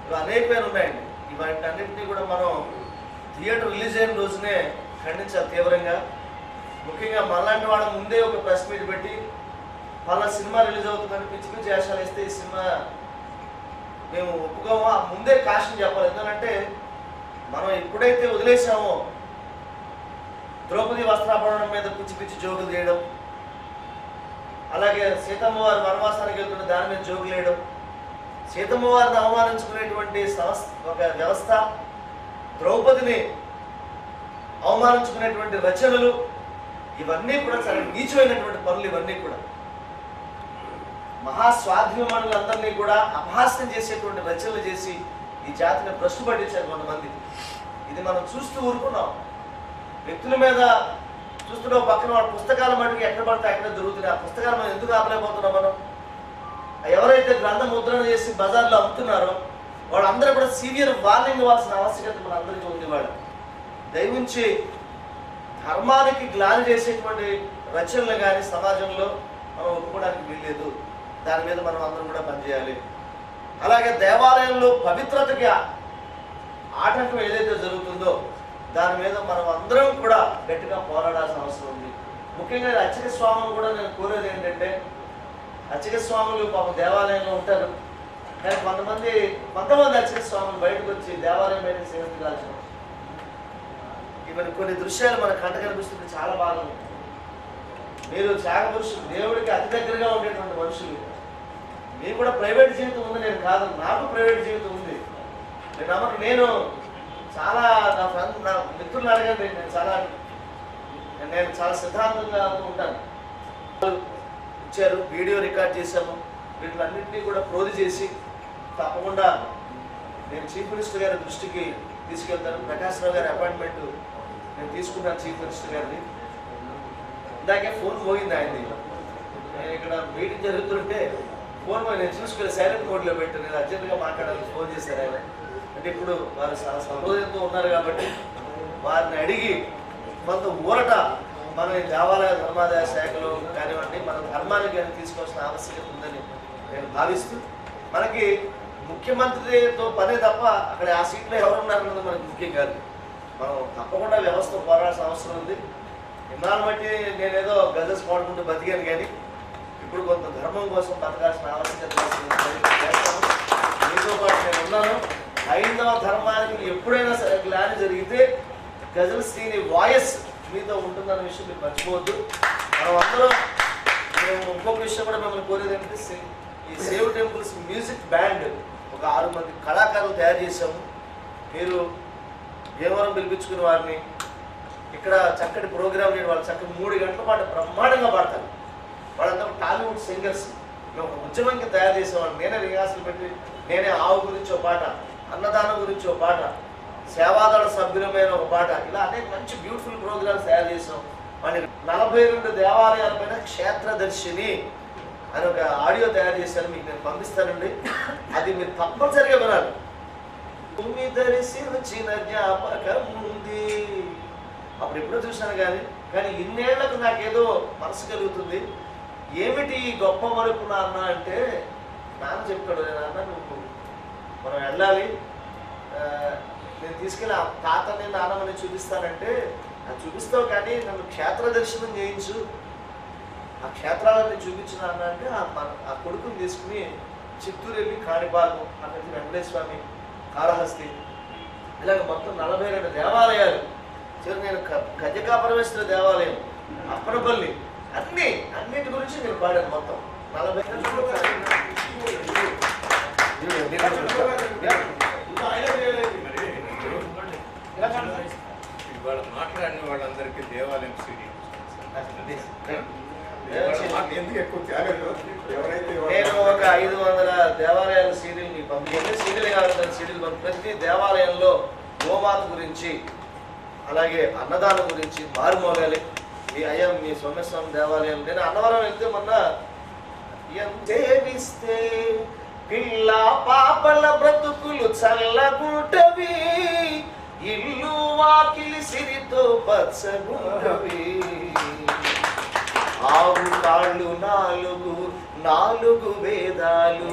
ఇవి అనేకమైన ఉన్నాయండి. ఇవన్నింటినీ కూడా మనం థియేటర్ రిలీజ్ అయిన రోజునే ఖండించాలి తీవ్రంగా. ముఖ్యంగా మనలాంటి వాళ్ళ ముందే ఒక ప్రెస్ మీట్ పెట్టి వాళ్ళ సినిమా రిలీజ్ అవుతుందని పిచ్చి పిచ్చి వేషాలు వేస్తే ఈ సినిమా మేము ఒప్పుకోమో ముందే కాషన్ చెప్పాలి. ఎందుకంటే మనం ఎప్పుడైతే వదిలేసామో ద్రౌపది వస్త్రాభరణం మీద పిచ్చి పిచ్చి జోకులు చేయడం, అలాగే సీతమ్మ వారి వనవాసానికి వెళ్తున్న దాని మీద జోకులు వేయడం, సీతమ్మ వారిని అవమానించుకునేటువంటి ఒక వ్యవస్థ, ద్రౌపదిని అవమానించుకునేటువంటి రచనలు, ఇవన్నీ కూడా చాలా నీచమైనటువంటి పనులు. ఇవన్నీ కూడా మహాస్వాధ్యమానులందరినీ కూడా అపహాస్యం చేసేటువంటి రచనలు చేసి ఈ జాతిని భ్రష్టు పట్టించారు కొంతమంది. ఇది మనం చూస్తూ ఊరుకున్నాం. వ్యక్తుల మీద చూస్తున్నాం, పక్కన వాళ్ళ పుస్తకాల మటుకు ఎక్కడ పడితే అక్కడ దొరుకుతున్నాయి. ఆ పుస్తకాలు మనం ఎందుకు ఆపలేకపోతున్నాం? మనం ఎవరైతే గ్రంథ ముద్రణ చేసి బజార్లో అమ్ముతున్నారో వాళ్ళందరూ కూడా సీవియర్ వార్నింగ్ ఇవ్వాల్సిన ఆవశ్యకత మన అందరికీ ఉంది. వాళ్ళు దయవుంచి ధర్మానికి గ్లాని చేసేటువంటి రచనలు కానీ సమాజంలో మనం ఒప్పుకోవడానికి వీల్లేదు. దాని మీద మనం అందరం కూడా పనిచేయాలి. అలాగే దేవాలయంలో పవిత్రతకి ఆటంకం ఏదైతే జరుగుతుందో దాని మీద మనం అందరం కూడా గట్టిగా పోరాడాల్సిన అవసరం ఉంది. ముఖ్యంగా అర్చక స్వాములు కూడా నేను కోరేది ఏంటంటే, అర్చక స్వాములు పాపం దేవాలయంలో ఉంటారు, కానీ కొంతమంది అర్చక స్వాములు బయటకు వచ్చి దేవాలయం బయటకు సేవలు కాల్చడం, ఇవన్నీ కొన్ని దృశ్యాలు మన కంట కనిపిస్తుంది. చాలా బాగా ఉంది. మీరు త్యాగ పురుషులు, దేవుడికి అతి దగ్గరగా ఉండేటువంటి మనుషులు. మీకు కూడా ప్రైవేట్ జీవితం ఉంది, నేను కాదు, నాకు ప్రైవేట్ జీవితం ఉంది. నేను చాలా నా మిత్రులు అడగండి, నేను చాలా సిద్ధాంతంగా ఉంటాను. ఇచ్చారు, వీడియో రికార్డ్ చేశాము, వీటిలన్నింటినీ కూడా ప్రోధి చేసి తప్పకుండా నేను చీఫ్ మినిస్టర్ గారి దృష్టికి తీసుకెళ్తాను. ప్రకాష్ రావు గారి అపాయింట్మెంట్ నేను తీసుకున్నాను చీఫ్ మినిస్టర్ గారిని. ఇందాకే ఫోన్ పోయింది ఆయనది. నేను ఇక్కడ మీటింగ్ జరుగుతుంటే ఫోన్ నేను చూసుకుని సైలెంట్ మోడ్లో పెట్టి నేను అర్జెంట్గా మాట్లాడాలని ఫోన్ చేశారు ఆయన. అంటే ఇప్పుడు వారు చాలా సంతోషంతో ఉన్నారు కాబట్టి వారిని అడిగి కొంత ఊరట మన దేవాలయ ధర్మాదాయ శాఖలో కానివ్వండి, మన ధర్మానికి కానీ తీసుకోవాల్సిన ఆవశ్యకత ఉందని నేను భావిస్తూ, మనకి ముఖ్యమంత్రితో పనే తప్ప అక్కడ ఆ సీట్లో ఎవరున్నారన్నది మనకి ముఖ్యం కాదు. మనం తప్పకుండా వ్యవస్థ పోరాడాల్సిన అవసరం ఉంది. ఇన్నాళ్ళు బట్టి నేనేదో గజల్స్ పాడుకుంటూ బతికాను, కానీ ఇప్పుడు కొంత ధర్మం కోసం బతకాల్సిన ఆవశ్యకత చేస్తాను. మీతో పాటు నేను ఉన్నాను. హైందవ ధర్మానికి ఎప్పుడైనా సరే గ్లాని జరిగితే గజల్ శ్రీని వాయిస్ మీతో ఉంటుందన్న విషయం మీరు మర్చిపోవద్దు. మనం అందరం, మేము ఇంకొక విషయం కూడా మిమ్మల్ని కోరేది ఏంటంటే, ఈ సేవ్ టెంపుల్స్ మ్యూజిక్ బ్యాండ్ ఒక 6 మంది కళాకారులు తయారు చేశాము. మీరు భీమవరం పిలిపించుకుని వారిని ఇక్కడ చక్కటి ప్రోగ్రామ్ నేను వాళ్ళు చక్కటి 3 గంటల పాటు బ్రహ్మాండంగా పాడతారు. వాళ్ళంతా టాలీవుడ్ సింగర్స్. మేము ఒక ఉద్యమంకి తయారు చేసేవాళ్ళు. నేనే రిహార్సల్ పెట్టి, నేనే ఆవు గురించి ఒక పాట, అన్నదానం గురించి ఒక పాట, సేవాదళ సభ్యులమైన ఒక పాట, ఇలా అనేక మంచి బ్యూటిఫుల్ ప్రోగ్రామ్స్ తయారు చేసాం. మన 42 దేవాలయాలపైన క్షేత్రదర్శిని అని ఒక ఆడియో తయారు చేశాను, మీకు నేను పంపిస్తానండి. అది మీరు తప్పనిసరిగా వినాలి. భూమి ధరిసి వచ్చిన జ్ఞాపకం ఉంది. అప్పుడు ఎప్పుడో చూశాను, కానీ ఇన్నేళ్లకు నాకేదో మనసు కలుగుతుంది. ఏమిటి ఈ గొప్ప వరకు నాన్న అంటే, నాన్న చెప్తాడు, నాన్న నువ్వు మనం వెళ్ళాలి, నేను తీసుకెళ్ళి ఆ తాతని నాన్నమని చూపిస్తానంటే, అది చూపిస్తావు కానీ నన్ను క్షేత్ర దర్శనం చేయించు, ఆ క్షేత్రాలన్నీ చూపించిన అన్న అంటే ఆ కొడుకుని తీసుకుని చిత్తూరు వెళ్ళి కాణిపాకం, అక్కడికి వెంకటేశ్వర స్వామి, కాళహస్తి, ఇలాగ మొత్తం 42 దేవాలయాలు. చివరి నేను కన్యకా పరమేశ్వర దేవాలయం, అప్పనపల్లి, అన్నిటి గురించి నేను పాడాను. మొత్తం 40 ఇవాళ మాట్లాడిన వాళ్ళందరికీ దేవాలయం సిటీ ఎందుకు ఎక్కువ నేను ఒక 500 దేవాలయాల సీడీలు మీకు పంపించాను. సీడీలు కావాలి, సీడీలు ప్రతి దేవాలయంలో గోమాత గురించి, అలాగే అన్నదానం గురించి మారుమోగాలి. మీ సోమేశ్వరం దేవాలయం, నేను అన్నవరం వెళ్తే మొన్న సేవిస్తే పిల్ల పాపల బ్రతుకులు చల్లగుంటవి, ఇల్లు వాకిలి సిరితో పచ్చగుంటవి, ఆవు కాళ్ళు 4 వేదాలు,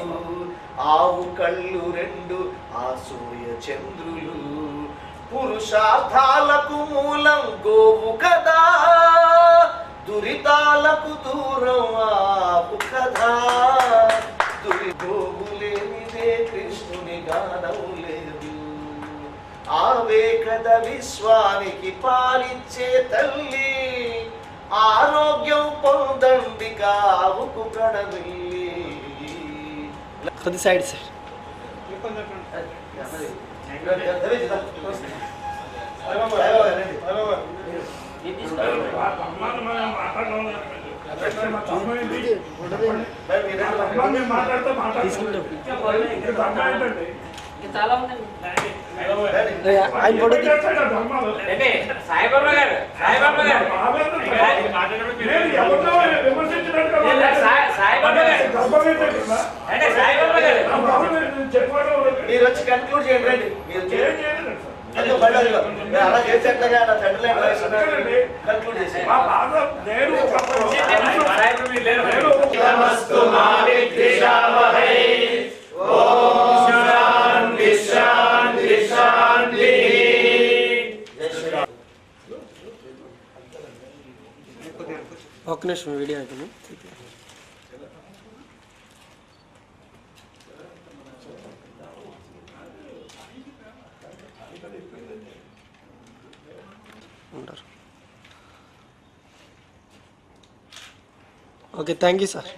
ఆవు కళ్ళు 2 ఆ సూర్య చంద్రులు, పురుషార్థాలకు మూలం గోవు కదా, దురితాలకు దూరం ఆపు కదా, గోవు లేనిదే కృష్ణుని గానం లేదు, ఆవే కదా విశ్వానికి పాలిచ్చే తల్లి, ఆరోగ్యం పొందండి కావుకు కడవిల్లి. కొద్ది సైడ్ సార్. చాలా ఉందండి. ఆయన పొడి సాయిబాబా గారు సాయిబాబా గారు మీరు వచ్చి కన్క్లూడ్ చేయండి. రండి, మీరు అదిగో బయట అదిగో. నేను అలా చేసేట్లుగా నా తండ్రి కన్క్లూడ్ చేసి ఒక నిమిషం వీడియో అయిపోయింది. Okay, thank you sir.